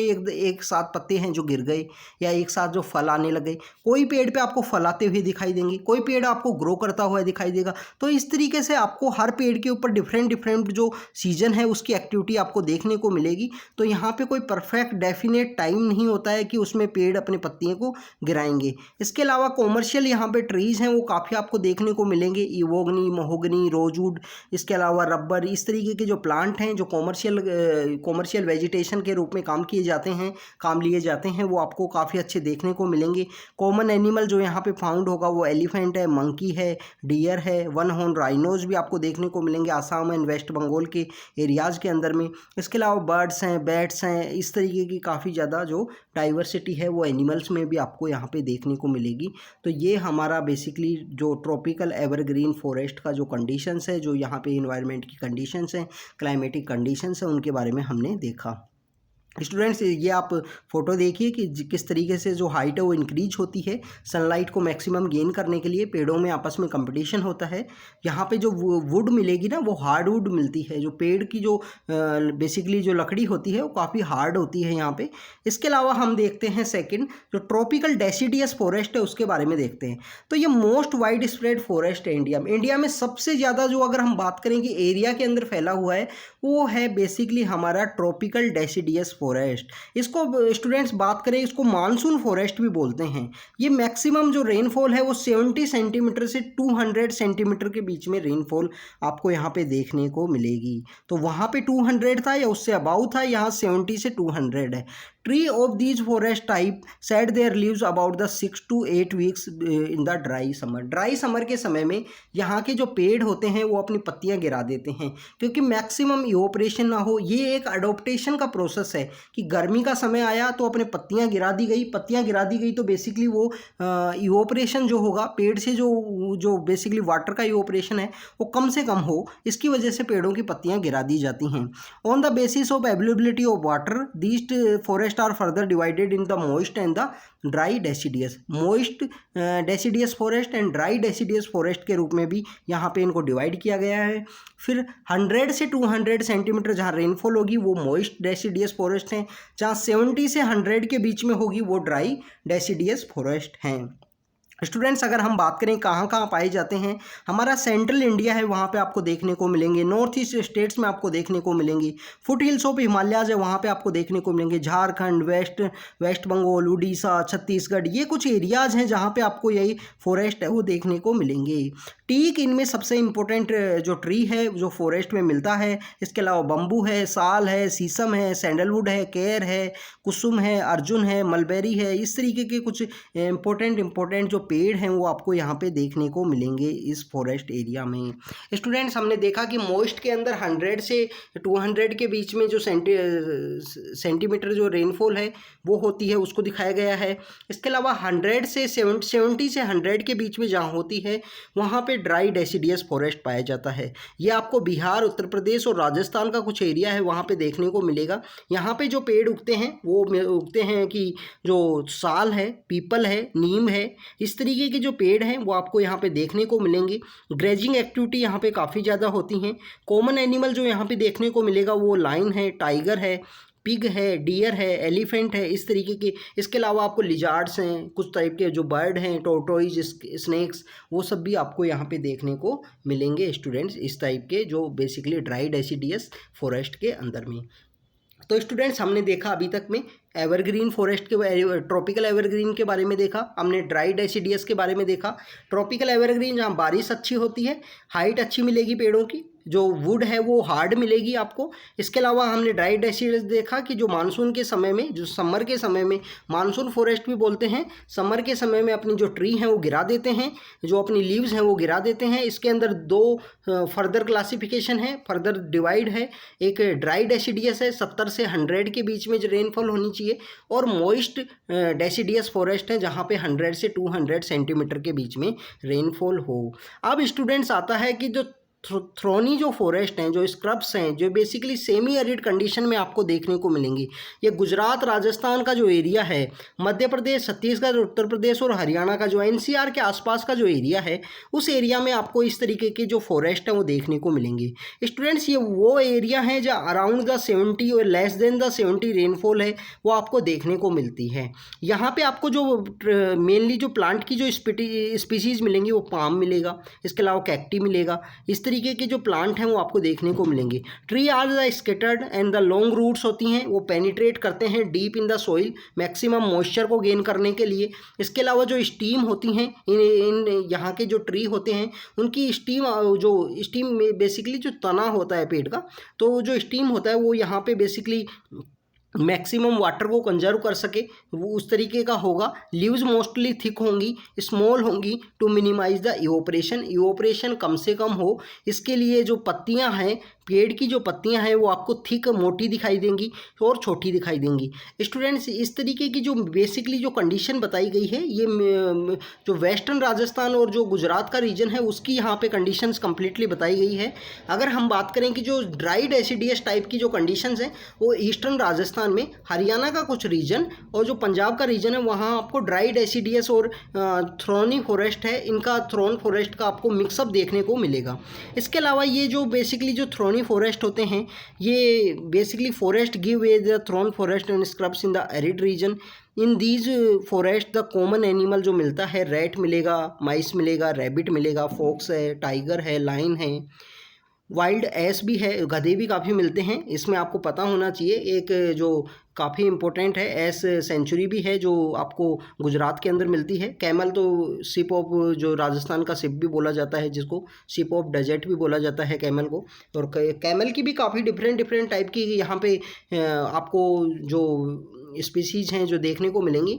एक साथ पत्ते हैं जो गिर गए या एक साथ जो फल आने लगे। कोई पेड़ पे आपको फल आते हुए दिखाई देंगे, कोई पेड़ आपको ग्रो करता हुआ दिखाई देगा। तो इस तरीके से आपको हर पेड़ के ऊपर डिफरेंट जो सीज़न है उसकी एक्टिविटी आपको देखने को मिलेगी। तो यहाँ पे कोई परफेक्ट डेफिनेट टाइम नहीं होता है कि उसमें पेड़ अपने पत्तियों को गिराएंगे। इसके अलावा कॉमर्शियल यहाँ पे ट्रीज़ हैं वो काफ़ी आपको देखने को मिलेंगे, इवोगनी, महोगनी, रोजवुड, इसके अलावा रबर, इस तरीके के जो प्लांट हैं जो कॉमर्शियल वेजिटेशन के रूप में काम लिए जाते हैं वो आपको काफ़ी अच्छे देखने को मिलेंगे। कॉमन एनिमल जो यहाँ पे फाउंड होगा वो एलिफेंट है, मंकी है, डियर है, वन हॉर्न राइनोज भी आपको देखने को मिलेंगे आसाम एंड वेस्ट बंगाल के एरियाज़ के अंदर में। इसके अलावा बर्ड्स हैं, बैट्स हैं, इस तरीके की काफ़ी ज़्यादा जो डाइवर्सिटी है वो एनिमल्स में भी आपको यहाँ पे देखने को मिलेगी। तो ये हमारा बेसिकली जो ट्रॉपिकल एवरग्रीन फॉरेस्ट का जो कंडीशंस है, जो यहाँ पे इन्वायरमेंट की कंडीशंस हैं, क्लाइमेटिक कंडीशंस हैं, उनके बारे में हमने देखा। स्टूडेंट्स ये आप फोटो देखिए कि किस तरीके से जो हाइट है वो इंक्रीज होती है सनलाइट को मैक्सिमम गेन करने के लिए। पेड़ों में आपस में कंपटीशन होता है। यहाँ पे जो वुड मिलेगी ना वो हार्ड वुड मिलती है, जो पेड़ की जो बेसिकली जो लकड़ी होती है वो काफ़ी हार्ड होती है यहाँ पे। इसके अलावा हम देखते हैं सेकंड जो ट्रॉपिकल डेसिडियस फॉरेस्ट है उसके बारे में देखते हैं। तो ये मोस्ट वाइड स्प्रेड फॉरेस्ट है इंडिया में सबसे ज़्यादा जो अगर हम बात करें कि एरिया के अंदर फैला हुआ है वो है बेसिकली हमारा ट्रॉपिकल डेसिडियस फॉरेस्ट। इसको स्टूडेंट्स बात करें इसको मानसून फॉरेस्ट भी बोलते हैं। ये मैक्सिमम जो रेनफॉल है वो 70 सेंटीमीटर से 200 सेंटीमीटर के बीच में रेनफॉल आपको यहाँ पे देखने को मिलेगी। तो वहाँ पे 200 था या उससे अबाउ था, यहाँ 70 से 200 है। Tree of these forest type said there leaves about the 6 to 8 weeks in the dry summer. Dry summer के समय में यहाँ के जो पेड़ होते हैं वो अपनी पत्तियाँ गिरा देते हैं क्योंकि मैक्सिमम इवोपरेशन ना हो। ये एक अडोप्टेशन का प्रोसेस है कि गर्मी का समय आया तो अपने पत्तियाँ गिरा दी गई तो बेसिकली वो इवोपरेशन जो होगा पेड़ से जो बेसिकली वाटर का इवोपरेशन है वो कम से कम हो, इसकी वजह से पेड़ों की पत्तियाँ गिरा दी जाती हैं। On the basis of availability of water these forest are further divided in the moist and the dry deciduous। Moist deciduous forest and dry deciduous forest के रूप में भी यहाँ पे इनको डिवाइड किया गया है। फिर 100 से 200 सेंटीमीटर जहाँ रेनफॉल होगी वो मोइस्ट डेसिडियस फॉरेस्ट हैं, जहाँ 70 से 100 के बीच में होगी वो ड्राई डेसिडियस फॉरेस्ट हैं। स्टूडेंट्स अगर हम बात करें कहाँ कहाँ पाए जाते हैं, हमारा सेंट्रल इंडिया है वहाँ पे आपको देखने को मिलेंगे, नॉर्थ ईस्ट स्टेट्स में आपको देखने को मिलेंगी, फुट हिल्स ऑफ हिमालयाज है वहाँ पे आपको देखने को मिलेंगे, झारखंड, वेस्ट बंगाल, उड़ीसा, छत्तीसगढ़, ये कुछ एरियाज़ हैं जहाँ पे आपको यही फॉरेस्ट है वो देखने को मिलेंगे। टीक इनमें सबसे इम्पोर्टेंट जो ट्री है जो फॉरेस्ट में मिलता है। इसके अलावा बम्बू है, साल है, शीशम है, सैंडलवुड है, केर है, कुसुम है, अर्जुन है, मलबेरी है, इस तरीके के कुछ इम्पोर्टेंट जो पेड़ हैं वो आपको यहाँ पे देखने को मिलेंगे इस फॉरेस्ट एरिया में। स्टूडेंट्स हमने देखा कि मोस्ट के अंदर 100 से 200 के बीच में जो सेंटीमीटर जो रेनफॉल है वो होती है उसको दिखाया गया है। इसके अलावा 100 से 70 से 100 के बीच में जहाँ होती है वहाँ पे ड्राई डेसिडियस फॉरेस्ट पाया जाता है। ये आपको बिहार, उत्तर प्रदेश और राजस्थान का कुछ एरिया है वहाँ पे देखने को मिलेगा। यहाँ पे जो पेड़ उगते हैं वो उगते हैं कि जो साल है, पीपल है, नीम है, इस तरीके के जो पेड़ हैं वो आपको यहाँ पे देखने को मिलेंगे। ग्रेजिंग एक्टिविटी यहाँ पे काफ़ी ज़्यादा होती हैं। कॉमन एनिमल जो यहाँ पे देखने को मिलेगा वो लायन है, टाइगर है, पिग है, डियर है, एलिफेंट है, इस तरीके के। इसके अलावा आपको लिजार्ड्स हैं, कुछ टाइप के जो बर्ड हैं, टोर्टोइज, स्नेक्स, वो सब भी आपको यहाँ पे देखने को मिलेंगे स्टूडेंट्स, इस टाइप के जो बेसिकली ड्राई डेसिडियस फॉरेस्ट के अंदर में। तो स्टूडेंट्स हमने देखा अभी तक में एवरग्रीन फॉरेस्ट के, ट्रॉपिकल एवरग्रीन के बारे में देखा, हमने ड्राई डेसिडियस के बारे में देखा। ट्रॉपिकल एवरग्रीन जहाँ बारिश अच्छी होती है, हाइट अच्छी मिलेगी पेड़ों की, जो वुड है वो हार्ड मिलेगी आपको। इसके अलावा हमने ड्राई डेसिडियस देखा कि जो मानसून के समय में, जो समर के समय में मानसून फॉरेस्ट भी बोलते हैं, समर के समय में अपनी जो ट्री हैं वो गिरा देते हैं, जो अपनी लीव्स हैं वो गिरा देते हैं। इसके अंदर दो फर्दर क्लासिफिकेशन है, फर्दर डिवाइड है। एक ड्राई डेसिडियस है, 70 से 100 के बीच में जो रेनफॉल होनी चाहिए, और मॉइस्ट डेसिडियस फॉरेस्ट है जहाँ पे 100 से 200 सेंटीमीटर के बीच में रेनफॉल हो। अब स्टूडेंट्स आता है कि जो थ्रोनी जो फॉरेस्ट हैं, जो स्क्रब्स हैं, जो बेसिकली सेमी एरिड कंडीशन में आपको देखने को मिलेंगी, ये गुजरात, राजस्थान का जो एरिया है, मध्य प्रदेश, छत्तीसगढ़, उत्तर प्रदेश और हरियाणा का जो एनसीआर के आसपास का जो एरिया है, उस एरिया में आपको इस तरीके के जो फॉरेस्ट हैं वो देखने को मिलेंगे। स्टूडेंट्स ये वो एरिया है जहाँ अराउंड द 70 और लेस देन द 70 रेनफॉल है वो आपको देखने को मिलती है। यहाँ पे आपको जो मेनली जो प्लांट की जो स्पीसीज मिलेंगी वो पाम मिलेगा, इसके अलावा कैक्टी मिलेगा, इस तरीके के जो प्लांट हैं वो आपको देखने को मिलेंगे। Tree are the scattered and the long roots होती हैं, वो पेनिट्रेट करते हैं deep in the soil maximum moisture को गेन करने के लिए। इसके अलावा जो स्टीम होती हैं इन यहाँ के जो ट्री होते हैं उनकी स्टीम बेसिकली जो तना होता है पेड़ का, तो जो स्टीम होता है वो यहाँ पे बेसिकली मैक्सिमम वाटर को कंजर्व कर सके वो उस तरीके का होगा। लीव्स मोस्टली थिक होंगी, स्मॉल होंगी टू मिनिमाइज द इवोपरेशन कम से कम हो। इसके लिए जो पत्तियां हैं, पेड़ की जो पत्तियां हैं वो आपको थिक मोटी दिखाई देंगी और छोटी दिखाई देंगी। स्टूडेंट्स इस तरीके की जो बेसिकली जो कंडीशन बताई गई है, ये जो वेस्टर्न राजस्थान और जो गुजरात का रीजन है उसकी यहाँ पे कंडीशंस कम्प्लीटली बताई गई है। अगर हम बात करें कि जो ड्राई डेसिडियस टाइप की जो कंडीशंस हैं वो ईस्टर्न राजस्थान में, हरियाणा का कुछ रीजन और जो पंजाब का रीजन है वहाँ आपको ड्राई डेसिडियस और थ्रोनी फॉरेस्ट है, इनका थ्रोन फॉरेस्ट का आपको मिक्सअप देखने को मिलेगा। इसके अलावा ये जो बेसिकली जो थ्रोनी फॉरेस्ट होते हैं, ये basically forest give way the thorn forest and scrubs in the arid region. In these forest the common animal जो मिलता है, रैट मिलेगा, माइस मिलेगा, रैबिट मिलेगा, फॉक्स है, टाइगर है, लाइन है, वाइल्ड एस भी है, गधे भी काफ़ी मिलते हैं। इसमें आपको पता होना चाहिए एक जो काफ़ी इम्पोर्टेंट है, एस सेंचुरी भी है जो आपको गुजरात के अंदर मिलती है। कैमल तो शिप ऑफ जो राजस्थान का शिप भी बोला जाता है, जिसको शिप ऑफ डेजर्ट भी बोला जाता है कैमल को। और कैमल की भी काफ़ी डिफरेंट टाइप की यहाँ पे आपको जो स्पीसीज हैं जो देखने को मिलेंगी।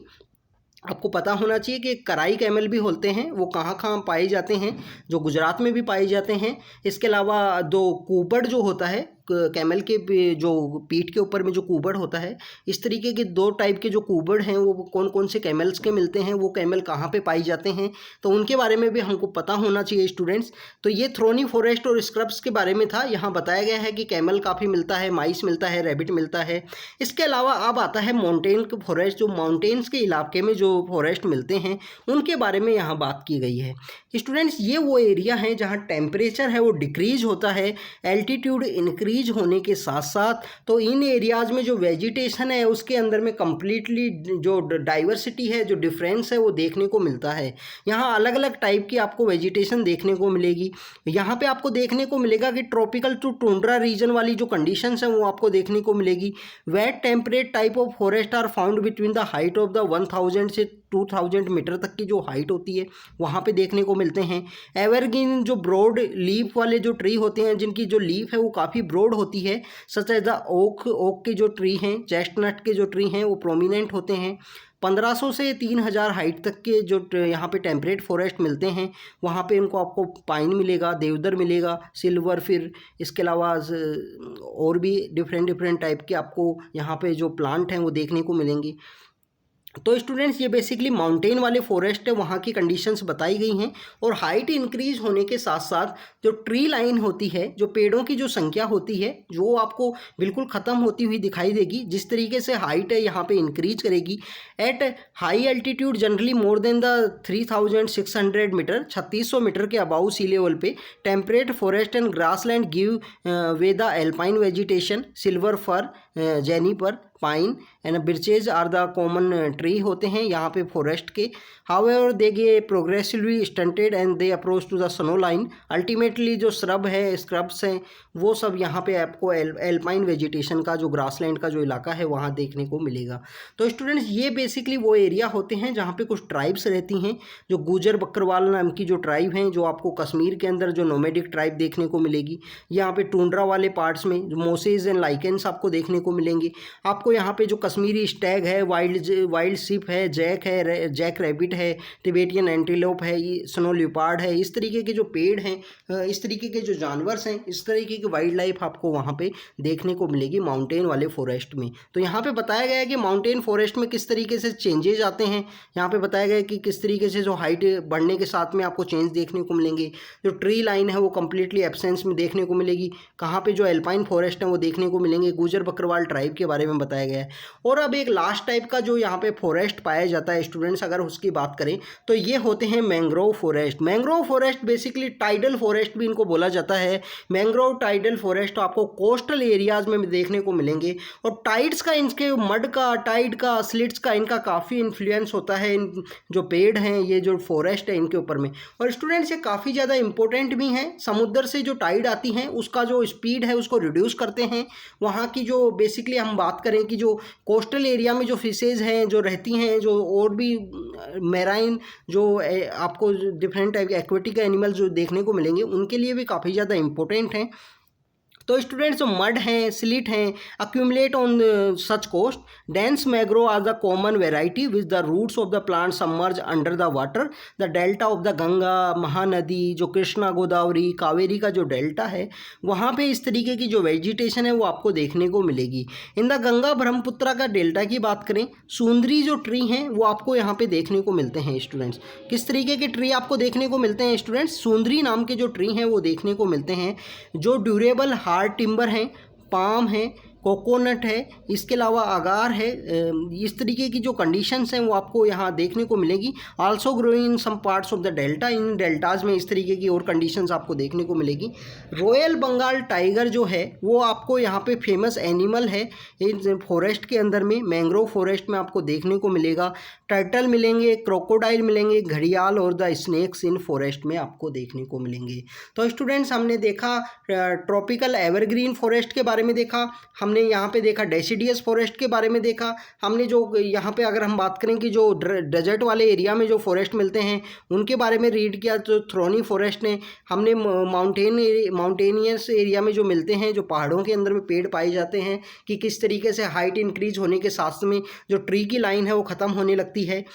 आपको पता होना चाहिए कि कराई कैमल भी होते हैं, वो कहाँ कहाँ पाए जाते हैं, जो गुजरात में भी पाए जाते हैं। इसके अलावा दो कुबड़ जो होता है कैमल के जो पीठ के ऊपर में जो कुबड़ होता है, इस तरीके के दो टाइप के जो कुबड़ हैं वो कौन कौन से कैमल्स के मिलते हैं, वो कैमल कहाँ पे पाई जाते हैं, तो उनके बारे में भी हमको पता होना चाहिए स्टूडेंट्स। तो ये थ्रोनी फॉरेस्ट और स्क्रब्स के बारे में था। यहाँ बताया गया है कि कैमल काफ़ी मिलता है, माइस मिलता है, रैबिट मिलता है। इसके अलावा अब आता है माउंटेन फॉरेस्ट, जो माउंटेन्स के इलाके में जो फॉरेस्ट मिलते हैं उनके बारे में यहाँ बात की गई है। स्टूडेंट्स ये वो एरिया हैं जहाँ टेम्परेचर है वो डिक्रीज होता है, एल्टीट्यूड इंक्रीज इंक्रीज होने के साथ साथ तो इन एरियाज़ में जो वेजिटेशन है उसके अंदर में कम्प्लीटली जो डाइवर्सिटी है, जो डिफरेंस है वो देखने को मिलता है। यहाँ अलग अलग टाइप की आपको वेजिटेशन देखने को मिलेगी। यहाँ पे आपको देखने को मिलेगा कि ट्रॉपिकल टू टुंड्रा रीजन वाली जो कंडीशंस हैं वो आपको देखने को मिलेगी। Wet temperate type of forest are found between the height of the 1000 से 2000 मीटर तक की जो हाइट होती है वहाँ पे देखने को मिलते हैं। एवरग्रीन जो ब्रॉड लीफ वाले जो ट्री होते हैं, जिनकी जो लीफ है वो काफ़ी ब्रॉड होती है, सच एज द ओक के जो ट्री हैं, चेस्टनट के जो ट्री हैं वो प्रोमिनेंट होते हैं। 1500 से 3000 हाइट तक के जो यहाँ पे टेम्परेट फॉरेस्ट मिलते हैं वहाँ पे इनको आपको पाइन मिलेगा, देवदार मिलेगा, सिल्वर, फिर इसके अलावा और भी डिफरेंट टाइप के आपको यहाँ पे जो प्लांट हैं वो देखने को मिलेंगे। तो स्टूडेंट्स ये बेसिकली माउंटेन वाले फॉरेस्ट है, वहाँ की कंडीशंस बताई गई हैं। और हाइट इंक्रीज होने के साथ साथ जो ट्री लाइन होती है, जो पेड़ों की जो संख्या होती है जो आपको बिल्कुल ख़त्म होती हुई दिखाई देगी। जिस तरीके से हाइट है यहाँ पे इंक्रीज करेगी at high altitude generally more than the 3600 metre, 3600 metre के अबाउ सी लेवल पे temperate forest and grassland give way the alpine vegetation, silver fir, juniper, pine and birches are the common tree होते हैं यहाँ पे forest के। However they get progressively stunted and they approach to the snow line. Ultimately जो scrub है, scrubs हैं, वो सब यहाँ पे आपको एल्पाइन वेजिटेशन का जो ग्रासलैंड का जो इलाका है वहाँ देखने को मिलेगा। तो स्टूडेंट्स ये बेसिकली वो एरिया होते हैं जहाँ पे कुछ ट्राइब्स रहती हैं, जो गुजर बकरवाल नाम की जो ट्राइब हैं, जो आपको कश्मीर के अंदर जो नोमैडिक ट्राइब देखने को मिलेगी। यहाँ पे टुंड्रा वाले पार्ट्स में जो मोसेज एंड लाइकेंस आपको देखने को मिलेंगे। आपको यहाँ पे जो कश्मीरी स्टैग है, वाइल्ड शिप है, जैक रैबिट है, टिबेटियन एंटीलोप है, ये स्नो लियोपार्ड है, इस तरीके के जो पेड़ हैं, इस तरीके के जो जानवर हैं, इस तरीके की वाइल्ड लाइफ आपको वहाँ पे देखने को मिलेगी माउंटेन वाले फॉरेस्ट में। तो यहाँ पे बताया गया है कि माउंटेन फॉरेस्ट में किस तरीके से चेंजेज आते हैं। यहाँ पे बताया गया है कि किस तरीके से जो हाइट बढ़ने के साथ में आपको चेंज देखने को मिलेंगे। जो ट्री लाइन है वो कम्प्लीटली एब्सेंस में देखने को मिलेगी। कहाँ पे जो एल्पाइन फॉरेस्ट है वो देखने को मिलेंगे। गुजर बकरवाल ट्राइब के बारे में बताया गया है। और अब एक लास्ट टाइप का जो यहाँ पे फॉरेस्ट पाया जाता है स्टूडेंट्स, अगर उसकी बात करें तो ये होते हैं mangrove forest. Mangrove forest basically tidal forest भी इनको बोला जाता है। मैंग्रोव टाइडल फॉरेस्ट आपको कोस्टल एरियाज में देखने को मिलेंगे। और टाइड्स का, इनके मड का, टाइड का, स्लिट्स का इनका काफ़ी इन्फ्लुएंस होता है इन जो पेड़ हैं, ये जो फॉरेस्ट है इनके ऊपर में। और स्टूडेंट्स ये काफ़ी ज़्यादा इंपॉर्टेंट भी हैं। समुद्र से जो टाइड आती हैं उसका जो स्पीड है उसको रिड्यूस करते हैं। वहाँ की जो बेसिकली हम बात करें कि जो कोस्टल एरिया में जो फिशेज़ हैं जो रहती हैं, जो और भी मैराइन जो आपको डिफरेंट टाइप के एक्वेटिक एनिमल जो देखने को मिलेंगे, उनके लिए भी काफ़ी ज़्यादा इंपॉर्टेंट हैं। तो स्टूडेंट्स जो मड हैं, स्लिट हैं, accumulate on such coast. Dense mangrove are the common variety which the roots of the plant submerge under the water. The delta of the Ganga, Mahanadi, जो कृष्णा, गोदावरी, कावेरी का जो डेल्टा है वहाँ पे इस तरीके की जो वेजिटेशन है वो आपको देखने को मिलेगी। इन द गंगा ब्रह्मपुत्रा का डेल्टा की बात करें, सुंदरी जो ट्री हैं वो आपको यहाँ पे देखने को मिलते हैं स्टूडेंट्स। किस तरीके के ट्री आपको देखने को मिलते हैं स्टूडेंट्स? सुंदरी नाम के जो ट्री हैं वो देखने को मिलते हैं, जो ड्यूरेबल हार्ड टिम्बर हैं, पाम है, कोकोनट है, इसके अलावा अगार है। इस तरीके की जो कंडीशंस हैं वो आपको यहाँ देखने को मिलेगी। Also grow in some parts of the delta. इन डेल्टाज में इस तरीके की और कंडीशंस आपको देखने को मिलेगी। रॉयल बंगाल टाइगर जो है वो आपको यहाँ पे फेमस एनिमल है इस फॉरेस्ट के अंदर में, मैंग्रोव फॉरेस्ट में आपको देखने को मिलेगा। टर्टल मिलेंगे, क्रोकोडाइल मिलेंगे, घड़ियाल और द स्नेक्स इन फॉरेस्ट में आपको देखने को मिलेंगे। तो स्टूडेंट्स हमने देखा ट्रॉपिकल एवरग्रीन फॉरेस्ट के बारे में देखा, हमने यहाँ पे देखा डेसिडियस फॉरेस्ट के बारे में देखा, हमने जो यहाँ पे अगर हम बात करें कि जो डेजर्ट वाले एरिया में जो फॉरेस्ट मिलते हैं उनके बारे में रीड किया, तो थ्रोनी फॉरेस्ट ने, हमने माउंटेनियस एरिया में जो मिलते हैं, जो पहाड़ों के अंदर में पेड़ पाए जाते हैं, कि किस तरीके से हाइट इंक्रीज होने के साथ में जो ट्री की लाइन है वो ख़त्म होने लगती है,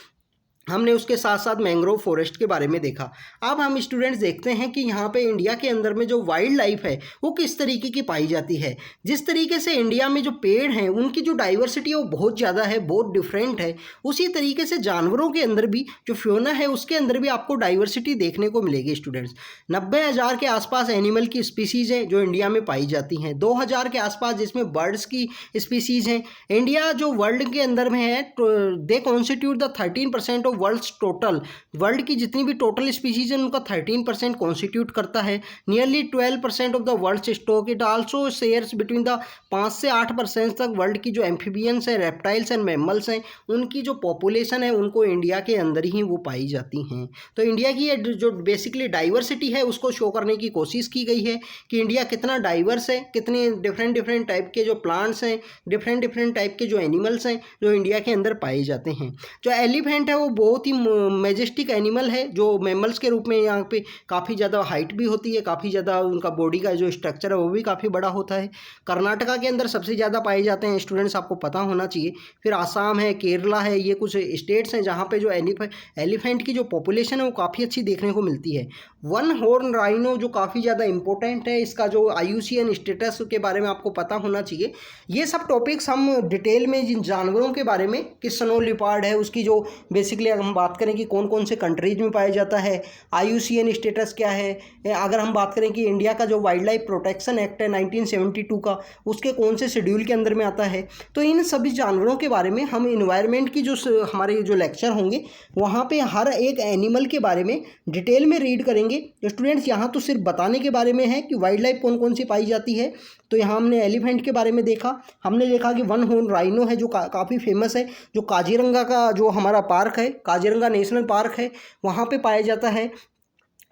हमने उसके साथ साथ मैंग्रोव फॉरेस्ट के बारे में देखा। अब हम स्टूडेंट्स देखते हैं कि यहाँ पे इंडिया के अंदर में जो वाइल्ड लाइफ है वो किस तरीके की पाई जाती है। जिस तरीके से इंडिया में जो पेड़ हैं उनकी जो डाइवर्सिटी है वो बहुत ज़्यादा है, बहुत डिफरेंट है, उसी तरीके से जानवरों के अंदर भी जो फ्योना है उसके अंदर भी आपको डाइवर्सिटी देखने को मिलेगी स्टूडेंट्स। 90,000 के आसपास एनिमल की स्पीसीज़ हैं जो इंडिया में पाई जाती हैं, 2,000 के आसपास जिसमें बर्ड्स की स्पीसीज़ हैं। इंडिया जो वर्ल्ड के अंदर में है they constitute the 13% of world की जितनी भी टोटल स्पीशीज हैं उनका 13% कॉन्स्टिट्यूट करता है। Nearly 12% of the world stock. It also shares between the 5 से 8% तक वर्ल्ड की जो एम्फीबियंस है, रेप्टाइल्स एंड मैमल्स हैं, उनकी जो पॉपुलेशन है उनको इंडिया के अंदर ही वो पाई जाती हैं। तो इंडिया की जो बेसिकली डाइवर्सिटी है उसको शो करने की कोशिश की गई है कि इंडिया कितना डाइवर्स है, कितने डिफरेंट टाइप के जो प्लांट्स हैं, डिफरेंट टाइप के जो एनिमल्स हैं जो इंडिया के अंदर पाए जाते हैं। जो एलिफेंट है वो बहुत ही मैजेस्टिक एनिमल है जो मैमल्स के रूप में यहाँ पे काफ़ी ज़्यादा हाइट भी होती है, काफ़ी ज़्यादा उनका बॉडी का जो स्ट्रक्चर है वो भी काफ़ी बड़ा होता है। कर्नाटका के अंदर सबसे ज़्यादा पाए जाते हैं, स्टूडेंट्स आपको पता होना चाहिए। फिर आसाम है, केरला है, ये कुछ स्टेट्स हैं जहाँ पे जो एलिफेंट की जो पॉपुलेशन है वो काफ़ी अच्छी देखने को मिलती है। वन हॉर्न राइनो जो काफ़ी ज़्यादा इंपॉर्टेंट है, इसका जो IUCN स्टेटस के बारे में आपको पता होना चाहिए। ये सब टॉपिक्स हम डिटेल में जिन जानवरों के बारे में कि स्नो लियोपार्ड है उसकी जो बेसिकली अगर हम बात करें कि कौन कौन से कंट्रीज में पाया जाता है, IUCN स्टेटस क्या है, अगर हम बात करें कि इंडिया का जो वाइल्ड लाइफ प्रोटेक्शन एक्ट है 1972 का, उसके कौन से शेड्यूल के अंदर में आता है। तो इन सभी जानवरों के बारे में हम इन्वायरमेंट की जो हमारे जो लेक्चर होंगे वहाँ पे हर एक एनिमल के बारे में डिटेल में रीड करेंगे। स्टूडेंट्स यहाँ तो सिर्फ बताने के बारे में है कि वाइल्ड लाइफ कौन कौन सी पाई जाती है। तो यहाँ हमने एलिफेंट के बारे में देखा, हमने देखा कि वन हॉर्न राइनो है जो काफ़ी फेमस है, जो काजीरंगा का जो हमारा पार्क है, काजीरंगा नेशनल पार्क है, वहाँ पे पाया जाता है।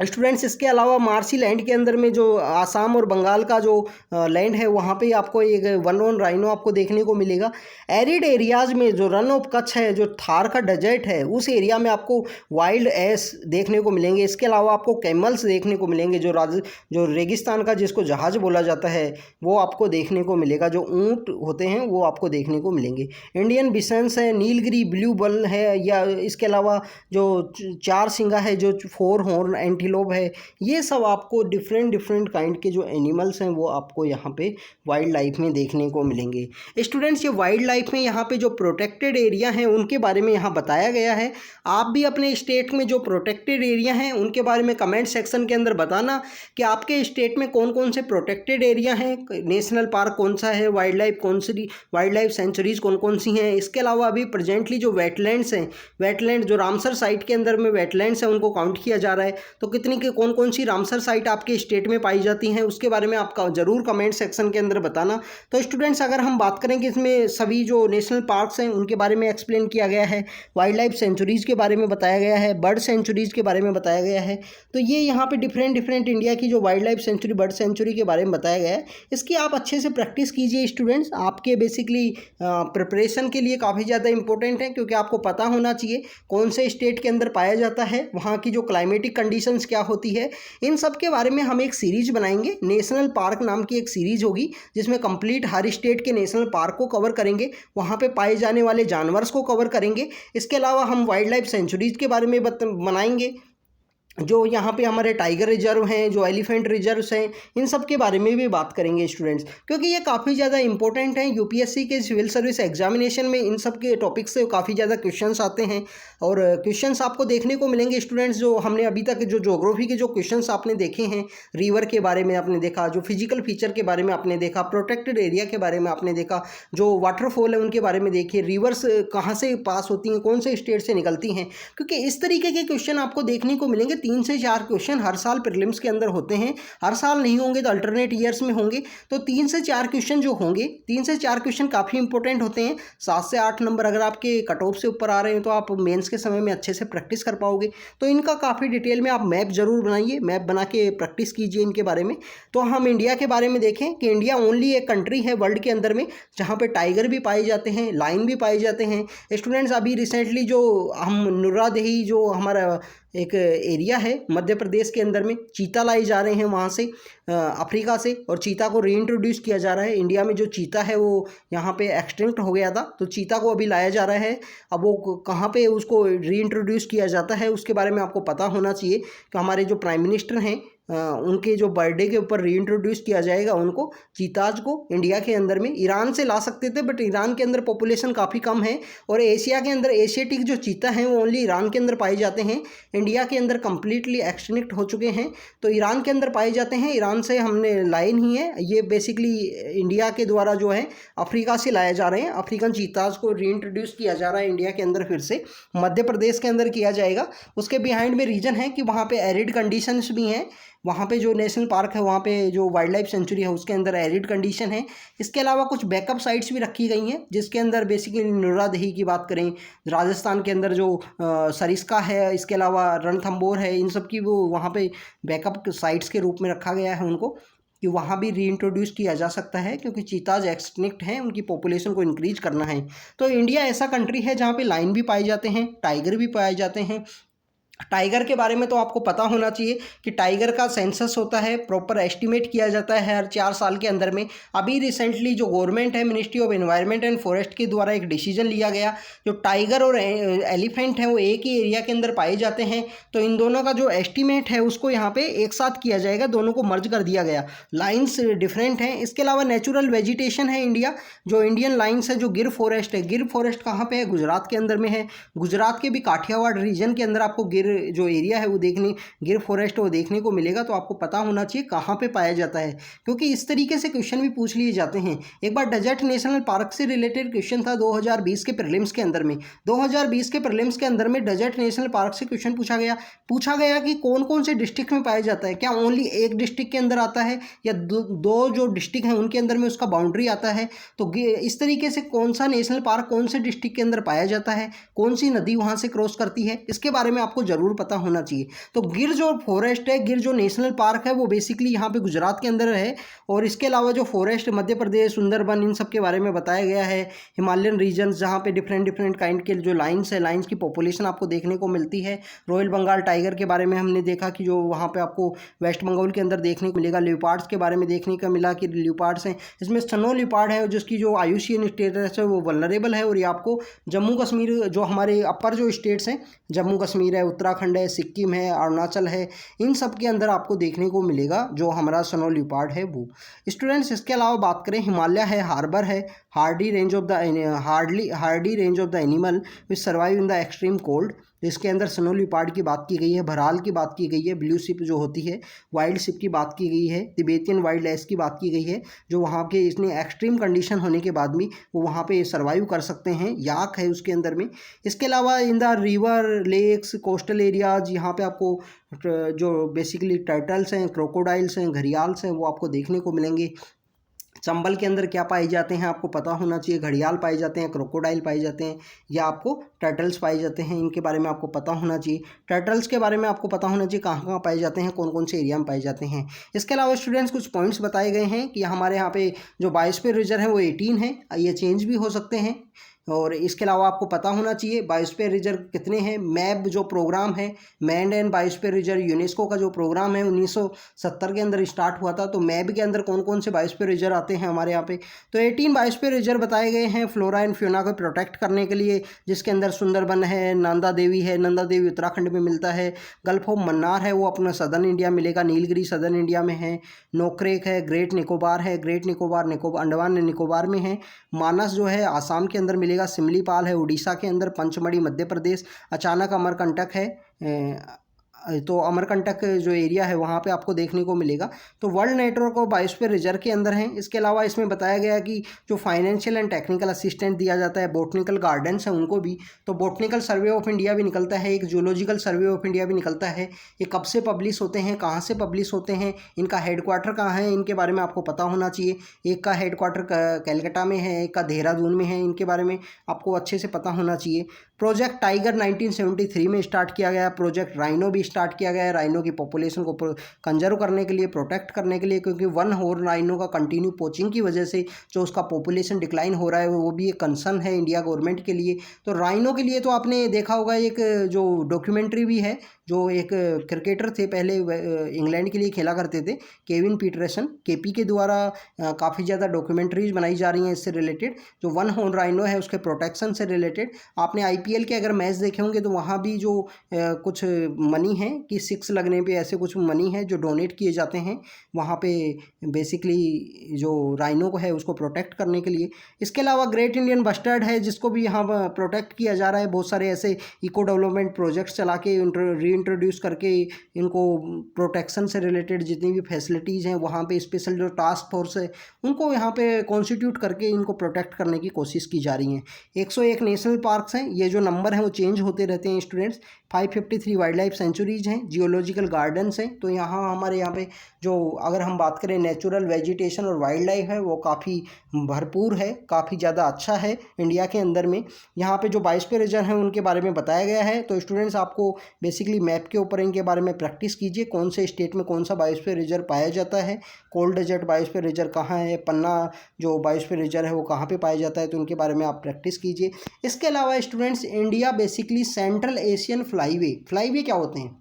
स्टूडेंट्स इसके अलावा मार्सी लैंड के अंदर में जो आसाम और बंगाल का जो लैंड है वहाँ पे आपको एक वन हॉर्न राइनो आपको देखने को मिलेगा। एरिड एरियाज़ में जो रन ऑफ कच्छ है, जो थार का डेजर्ट है, उस एरिया में आपको वाइल्ड एस देखने को मिलेंगे। इसके अलावा आपको कैमल्स देखने को मिलेंगे, जो रेगिस्तान का जिसको जहाज़ बोला जाता है वो आपको देखने को मिलेगा। जो ऊँट होते हैं वो आपको देखने को मिलेंगे। इंडियन बिसन्स है, नीलगिरी ब्लू बल है, या इसके अलावा जो चार सिंगा है, जो फोर हॉर्न एंटीलोप है, ये सब आपको डिफरेंट काइंड के जो एनिमल्स हैं वो आपको यहाँ पे वाइल्ड लाइफ में देखने को मिलेंगे। स्टूडेंट्स ये वाइल्ड लाइफ में यहाँ पे जो प्रोटेक्टेड एरिया हैं उनके बारे में यहाँ बताया गया है। आप भी अपने स्टेट में जो प्रोटेक्टेड एरिया हैं उनके बारे में कमेंट सेक्शन के अंदर बताना कि आपके स्टेट में कौन कौन से प्रोटेक्टेड एरिया हैं, नेशनल पार्क कौन सा है, वाइल्ड लाइफ सेंचुरीज कौन कौन सी हैं। इसके अलावा अभी प्रेजेंटली जो वेटलैंड्स हैं, वेटलैंड जो रामसर साइट के अंदर में वेटलैंड्स हैं उनको काउंट किया जा रहा है। तो कितनी के कौन कौन सी रामसर साइट आपके स्टेट में पाई जाती हैं उसके बारे में आपका ज़रूर कमेंट सेक्शन के अंदर बताना। तो स्टूडेंट्स अगर हम बात करें कि इसमें सभी जो नेशनल पार्क्स हैं उनके बारे में एक्सप्लेन किया गया है, वाइल्ड लाइफ सेंचुरीज़ के बारे में बताया गया है, बर्ड सेंचुरीज़ के बारे में बताया गया है। तो ये यहाँ पे डिफरेंट इंडिया की जो wild life sanctuary, bird sanctuary के बारे में बताया गया है। इसकी आप अच्छे से प्रैक्टिस कीजिए स्टूडेंट्स, आपके बेसिकली प्रिपरेशन के लिए काफ़ी ज़्यादा इंपॉर्टेंट है, क्योंकि आपको पता होना चाहिए कौन से स्टेट के अंदर पाया जाता है, वहाँ की जो क्लाइमेटिक कंडीशंस क्या होती है। इन सब के बारे में हम एक सीरीज बनाएंगे, नेशनल पार्क नाम की एक सीरीज होगी जिसमें कंप्लीट हर स्टेट के नेशनल पार्क को कवर करेंगे, वहाँ पे पाए जाने वाले जानवर्स को कवर करेंगे। इसके अलावा हम वाइल्ड लाइफ सेंचुरीज के बारे में बनाएंगे, जो यहाँ पे हमारे टाइगर रिजर्व हैं, जो एलिफेंट रिजर्व्स हैं, इन सब के बारे में भी बात करेंगे स्टूडेंट्स, क्योंकि ये काफ़ी ज़्यादा इंपॉर्टेंट हैं। यूपीएससी के सिविल सर्विस एग्जामिनेशन में इन सब के टॉपिक्स से काफ़ी ज़्यादा क्वेश्चंस आते हैं, और क्वेश्चंस आपको देखने को मिलेंगे स्टूडेंट्स। जो हमने अभी तक जो ज्योग्राफी के जो क्वेश्चंस आपने देखे हैं, रिवर के बारे में आपने देखा, जो फिजिकल फीचर के बारे में आपने देखा, प्रोटेक्टेड एरिया के बारे में आपने देखा, जो वाटरफॉल है उनके बारे में देखिए, रिवर्स कहाँ से पास होती हैं, कौन से स्टेट से निकलती हैं, क्योंकि इस तरीके के क्वेश्चन आपको देखने को मिलेंगे। 3 से 4 क्वेश्चन हर साल प्रीलिम्स के अंदर होते हैं, हर साल नहीं होंगे तो अल्टरनेट ईयर्स में होंगे। तो 3 से 4 क्वेश्चन जो होंगे, 3 से 4 क्वेश्चन काफ़ी इंपॉर्टेंट होते हैं। 7 से 8 नंबर अगर आपके कट ऑफ से ऊपर आ रहे हैं तो आप मेंस के समय में अच्छे से प्रैक्टिस कर पाओगे। तो इनका काफ़ी डिटेल में आप मैप जरूर बनाइए, मैप बना के प्रैक्टिस कीजिए इनके बारे में। तो हम इंडिया के बारे में देखें कि इंडिया ओनली एक कंट्री है वर्ल्ड के अंदर में जहाँ पे टाइगर भी पाए जाते हैं, लायन भी पाए जाते हैं। स्टूडेंट्स अभी रिसेंटली जो हम नुरादेही जो हमारा एक एरिया है मध्य प्रदेश के अंदर में, चीता लाए जा रहे हैं वहाँ से अफ्रीका से, और चीता को रीइंट्रोड्यूस किया जा रहा है। इंडिया में जो चीता है वो यहाँ पे एक्सटिंक्ट हो गया था, तो चीता को अभी लाया जा रहा है। अब वो कहाँ पे उसको रीइंट्रोड्यूस किया जाता है उसके बारे में आपको पता होना चाहिए कि हमारे जो प्राइम मिनिस्टर हैं उनके जो बर्थडे के ऊपर रीइंट्रोड्यूस किया जाएगा उनको, चीताज को इंडिया के अंदर में। ईरान से ला सकते थे बट ईरान के अंदर पॉपुलेशन काफ़ी कम है, और एशिया के अंदर एशियाटिक जो चीता हैं वो ओनली ईरान के अंदर पाए जाते हैं। इंडिया के अंदर कम्प्लीटली एक्सटिंक्ट हो चुके हैं, तो ईरान के अंदर पाए जाते हैं। ईरान से हमने लाए नहीं है, ये बेसिकली इंडिया के द्वारा जो है अफ्रीका से लाए जा रहे हैं। अफ्रीकन चीताज को रीइंट्रोड्यूस किया जा रहा है इंडिया के अंदर, फिर से मध्य प्रदेश के अंदर किया जाएगा। उसके बिहाइंड में रीजन है कि वहाँ पे एरिड कंडीशंस भी हैं, वहाँ पे जो नेशनल पार्क है, वहाँ पे जो वाइल्ड लाइफ सेंचुरी है उसके अंदर एरिड कंडीशन है। इसके अलावा कुछ बैकअप साइट्स भी रखी गई हैं, जिसके अंदर बेसिकली नुरादही की बात करें, राजस्थान के अंदर जो सरिस्का है, इसके अलावा रणथंबोर है, इन सब की वो वहाँ पे बैकअप साइट्स के रूप में रखा गया है उनको, कि वहाँ भी रीइंट्रोड्यूस किया जा सकता है, क्योंकि चीताज एक्सटिंक्ट हैं, उनकी पॉपुलेशन को इंक्रीज करना है। तो इंडिया ऐसा कंट्री है जहाँ पे लाइन भी पाए जाते हैं, टाइगर भी पाए जाते हैं। टाइगर के बारे में तो आपको पता होना चाहिए कि टाइगर का सेंसस होता है, प्रॉपर एस्टिमेट किया जाता है हर 4 साल के अंदर में। अभी रिसेंटली जो गवर्नमेंट है, ministry of environment and forest के द्वारा एक डिसीजन लिया गया, जो टाइगर और एलिफेंट है वो एक ही एरिया के अंदर पाए जाते हैं, तो इन दोनों का जो एस्टिमेट है उसको यहाँ पे एक साथ किया जाएगा, दोनों को मर्ज कर दिया गया। लाइन्स डिफरेंट हैं। इसके अलावा नेचुरल वेजिटेशन है इंडिया, जो इंडियन लाइन्स है, जो गिर फॉरेस्ट है। गिर फॉरेस्ट कहाँ पे है? गुजरात के अंदर में है। गुजरात के भी काठियावाड़ रीजन के अंदर आपको गिर जो एरिया है वो गिर फॉरेस्ट वो देखने को मिलेगा। तो आपको पता होना चाहिए कहाँ पे पाया जाता है, क्योंकि इस तरीके से क्वेश्चन भी पूछ लिए जाते हैं। एक बार डेजर्ट नेशनल पार्क से रिलेटेड क्वेश्चन था 2020 के प्रीलिम्स के अंदर में। 2020 के प्रीलिम्स के अंदर में डेजर्ट नेशनल पार्क से क्वेश्चन पूछा गया कि कौन कौन से डिस्ट्रिक्ट में पाया जाता है। क्या ओनली एक डिस्ट्रिक्ट के अंदर आता है, या दो जो डिस्ट्रिक्ट हैं उनके अंदर में उसका बाउंड्री आता है। तो इस तरीके से कौन सा नेशनल पार्क कौन से डिस्ट्रिक्ट के अंदर पाया जाता है, कौन सी नदी वहाँ से क्रॉस करती है, इसके बारे में आपको जरूर पता होना चाहिए। तो गिर जो फॉरेस्ट है, गिर जो नेशनल पार्क है, वो बेसिकली यहाँ पे गुजरात के अंदर है। और इसके अलावा जो फॉरेस्ट मध्य प्रदेश, सुंदरबन, इन सब के बारे में बताया गया है। हिमालयन रीजन्स जहाँ पे डिफरेंट काइंड के जो लाइन्स है, लाइन्स की पॉपुलेशन आपको देखने को मिलती है। रॉयल बंगाल टाइगर के बारे में हमने देखा कि जो वहाँ पे आपको वेस्ट बंगाल के अंदर देखने को मिलेगा। लियोपार्ड्स के बारे में देखने को मिला कि लियोपार्ड्स हैं, इसमें स्नो लियोपार्ड है जिसकी जो आयुषीयन स्टेटस है वो वल्नरेबल है। और ये आपको जम्मू कश्मीर, जो हमारे अपर जो स्टेट्स हैं, जम्मू कश्मीर है, उत्तराखंड है, सिक्किम है, अरुणाचल है, इन सब के अंदर आपको देखने को मिलेगा जो हमारा स्नो लियोपार्ड है वो। स्टूडेंट्स, इसके अलावा बात करें, हिमालय है, हार्बर है, Hardy range of the animal which survive in the extreme cold. इसके अंदर स्नो लियोपार्ड की बात की गई है, भराल की बात की गई है, ब्लू शिप जो होती है, वाइल्ड शिप की बात की गई है, तिबेतियन वाइल्ड एस की बात की गई है, जो वहाँ के इसने एक्सट्रीम कंडीशन होने के बाद भी वो वहाँ पे सर्वाइव कर सकते हैं। याक है उसके अंदर में। इसके अलावा in the river, lakes, coastal areas, यहाँ पे आपको जो बेसिकली टर्टल्स हैं, क्रोकोडाइल्स हैं, घड़ियाल्स हैं, वो आपको देखने को मिलेंगे। चंबल के अंदर क्या पाए जाते हैं आपको पता होना चाहिए। घड़ियाल पाए जाते हैं, क्रोकोडाइल पाए जाते हैं, या आपको टर्टल्स पाए जाते हैं। इनके बारे में आपको पता होना चाहिए। टर्टल्स के बारे में आपको पता होना चाहिए कहाँ कहाँ पाए जाते हैं, कौन कौन से एरिया में पाए जाते हैं। इसके अलावा स्टूडेंट्स कुछ पॉइंट्स बताए गए हैं कि हमारे यहाँ पे जो बायोस्फीयर रिजर्व है वो 18 है, ये चेंज भी हो सकते हैं। और इसके अलावा आपको पता होना चाहिए बायोस्फीयर रिजर्व कितने हैं। मैप जो प्रोग्राम है, man and biosphere reserve, UNESCO का जो प्रोग्राम है 1970 के अंदर स्टार्ट हुआ था। तो मैप के अंदर कौन कौन से बायोस्फीयर रिजर्व आते हैं हमारे यहाँ पे, तो 18 बायोस्फीयर रिजर्व बताए गए हैं फ्लोरा एंड फ्योना को प्रोटेक्ट करने के लिए, जिसके अंदर सुंदरबन है, नंदा देवी है, नंदा देवी उत्तराखंड में मिलता है, गल्फ ऑफ मन्नार है वो अपना सदर्न इंडिया मिलेगा, नीलगिरी सदर्न इंडिया में है, नोक्रेक है, ग्रेट निकोबार है, ग्रेट निकोबार अंडमान एंड निकोबार में है, मानस जो है आसाम के अंदर मिलेगा, सिमलीपाल है उड़ीसा के अंदर, पंचमढ़ी मध्य प्रदेश, अचानक अमरकंटक है, तो अमरकंटक जो एरिया है वहाँ पे आपको देखने को मिलेगा। तो world network of biosphere reserve के अंदर है। इसके अलावा इसमें बताया गया कि जो फाइनेंशियल एंड टेक्निकल असिस्टेंट दिया जाता है, बोटनिकल गार्डन्स हैं उनको भी, तो बोटनिकल सर्वे ऑफ इंडिया भी निकलता है, एक जूलॉजिकल सर्वे ऑफ इंडिया भी निकलता है। ये कब से पब्लिश होते हैं, कहाँ से पब्लिश होते हैं, इनका हेडक्वार्टर कहाँ है, इनके बारे में आपको पता होना चाहिए। एक का हेडक्वार्टर कैलकाटा में है, एक का देहरादून में है, इनके बारे में आपको अच्छे से पता होना चाहिए। प्रोजेक्ट टाइगर 1973 में स्टार्ट किया गया। प्रोजेक्ट राइनो भी स्टार्ट किया गया है, राइनो की पॉपुलेशन को कंजर्व करने के लिए, प्रोटेक्ट करने के लिए, क्योंकि वन हॉर्न राइनो का कंटिन्यू पोचिंग की वजह से जो उसका पॉपुलेशन डिक्लाइन हो रहा है वो भी एक कंसर्न है इंडिया गवर्नमेंट के लिए। तो राइनो के लिए तो आपने देखा होगा एक जो डॉक्यूमेंट्री भी है, जो एक क्रिकेटर थे पहले इंग्लैंड के लिए खेला करते थे, केविन पीटरसन, केपी के द्वारा काफ़ी ज़्यादा डॉक्यूमेंट्रीज बनाई जा रही हैं इससे रिलेटेड, जो वन हॉर्न राइनो है उसके प्रोटेक्शन से रिलेटेड। आपने IPL के अगर मैच देखे होंगे तो वहाँ भी जो कुछ मनी है कि 6 लगने पे ऐसे कुछ मनी है जो डोनेट किए जाते हैं वहाँ पे बेसिकली जो राइनो को है उसको प्रोटेक्ट करने के लिए। इसके अलावा ग्रेट इंडियन बस्टर्ड है जिसको भी यहाँ प्रोटेक्ट किया जा रहा है। बहुत सारे ऐसे इको डेवलपमेंट प्रोजेक्ट्स चला के रीइंट्रोड्यूस करके इनको प्रोटेक्शन से रिलेटेड जितनी भी फैसिलिटीज़ हैं वहाँ पे स्पेशल जो टास्क फोर्स है उनको यहाँ पे कॉन्स्टिट्यूट करके इनको प्रोटेक्ट करने की कोशिश की जा रही है। 101 नेशनल पार्क्स हैं, ये जो नंबर हैं वो चेंज होते रहते हैं स्टूडेंट्स। 553 वाइल्ड लाइफ सेंचुरीज हैं, जियोलॉजिकल गार्डन्स हैं। तो यहाँ हमारे यहाँ पे जो अगर हम बात करें नेचुरल वेजिटेशन और वाइल्ड लाइफ है वो काफ़ी भरपूर है, काफ़ी ज़्यादा अच्छा है इंडिया के अंदर में। यहाँ पे जो बायोस्फीयर रिजर्व हैं उनके बारे में बताया गया है। तो स्टूडेंट्स आपको बेसिकली मैप के ऊपर इनके बारे में प्रैक्टिस कीजिए, कौन से स्टेट में कौन सा बायोस्फीयर रिजर्व पाया जाता है, कोल्ड डेजर्ट बायोस्फीयर रिजर्व कहाँ है, पन्ना जो बायोस्फीयर रिजर्व है वो कहाँ पे पाया जाता है, तो उनके बारे में आप प्रैक्टिस कीजिए। इसके अलावा students India basically central Asian flyway क्या होते हैं?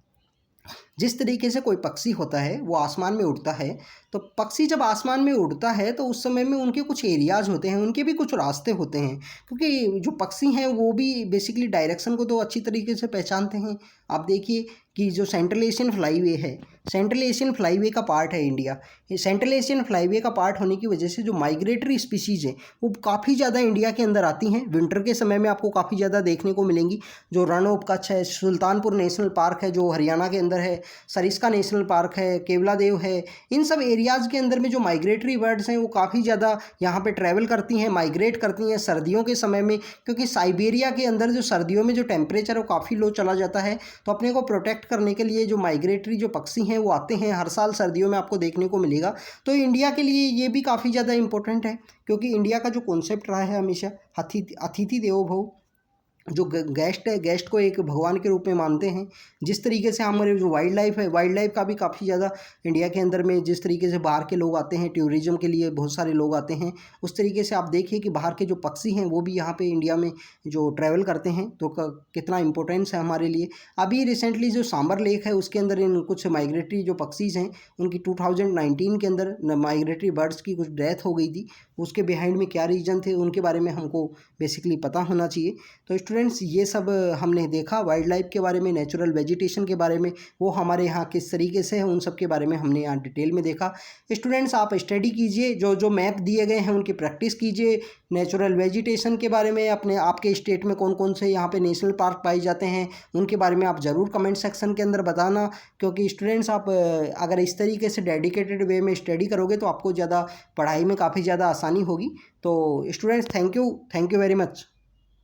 जिस तरीके से कोई पक्षी होता है वो आसमान में उड़ता है, तो पक्षी जब आसमान में उड़ता है तो उस समय में उनके कुछ एरियाज़ होते हैं, उनके भी कुछ रास्ते होते हैं, क्योंकि जो पक्षी हैं वो भी बेसिकली डायरेक्शन को तो अच्छी तरीके से पहचानते हैं। आप देखिए कि जो सेंट्रल एशियन फ्लाईवे है, सेंट्रल एशियन फ्लाईवे का पार्ट है इंडिया। ये सेंट्रल एशियन फ्लाईवे का पार्ट होने की वजह से जो माइग्रेटरी स्पीशीज़ हैं वो काफ़ी ज़्यादा इंडिया के अंदर आती हैं। विंटर के समय में आपको काफ़ी ज़्यादा देखने को मिलेंगी। जो रण ऑफ कच्छ है, सुल्तानपुर नेशनल पार्क है जो हरियाणा के अंदर है, सरिस्का नेशनल पार्क है, केवला देव है, इन सब एरियाज़ के अंदर में जो माइग्रेटरी बर्ड्स हैं वो काफ़ी ज़्यादा यहाँ पे ट्रैवल करती हैं, माइग्रेट करती हैं सर्दियों के समय में, क्योंकि साइबेरिया के अंदर जो सर्दियों में जो टेम्परेचर है वो काफ़ी लो चला जाता है। तो अपने को प्रोटेक्ट करने के लिए जो माइग्रेटरी जो पक्षी हैं वो आते हैं, हर साल सर्दियों में आपको देखने को मिलेगा। तो इंडिया के लिए ये भी काफ़ी ज़्यादा इंपॉर्टेंट है, क्योंकि इंडिया का जो कॉन्सेप्ट रहा है हमेशा अतिथि देवो भव, जो गेस्ट है, गेस्ट को एक भगवान के रूप में मानते हैं। जिस तरीके से हमारे जो वाइल्ड लाइफ है, वाइल्ड लाइफ का भी काफ़ी ज़्यादा इंडिया के अंदर में जिस तरीके से बाहर के लोग आते हैं, टूरिज्म के लिए बहुत सारे लोग आते हैं, उस तरीके से आप देखिए कि बाहर के जो पक्षी हैं वो भी यहाँ पे इंडिया में जो ट्रैवल करते हैं, तो कितना इंपॉर्टेंस है हमारे लिए। अभी रिसेंटली जो सांबर लेक है उसके अंदर इन कुछ माइग्रेटरी जो पक्षीज़ हैं उनकी 2019 के अंदर माइग्रेटरी बर्ड्स की कुछ डेथ हो गई थी। उसके बिहाइंड में क्या रीज़न थे उनके बारे में हमको बेसिकली पता होना चाहिए। तो स्टूडेंट्स ये सब हमने देखा वाइल्ड लाइफ के बारे में, नेचुरल वेजिटेशन के बारे में, वो हमारे यहाँ किस तरीके से है उन सब के बारे में हमने यहाँ डिटेल में देखा। स्टूडेंट्स आप स्टडी कीजिए, जो जो मैप दिए गए हैं उनकी प्रैक्टिस कीजिए। नेचुरल वेजिटेशन के बारे में अपने आपके स्टेट में कौन कौन से यहाँ पे नेशनल पार्क पाए जाते हैं उनके बारे में आप ज़रूर कमेंट सेक्शन के अंदर बताना, क्योंकि स्टूडेंट्स आप अगर इस तरीके से डेडिकेटेड वे में स्टडी करोगे तो आपको ज़्यादा पढ़ाई में काफ़ी ज़्यादा आसानी होगी। तो students thank you very much.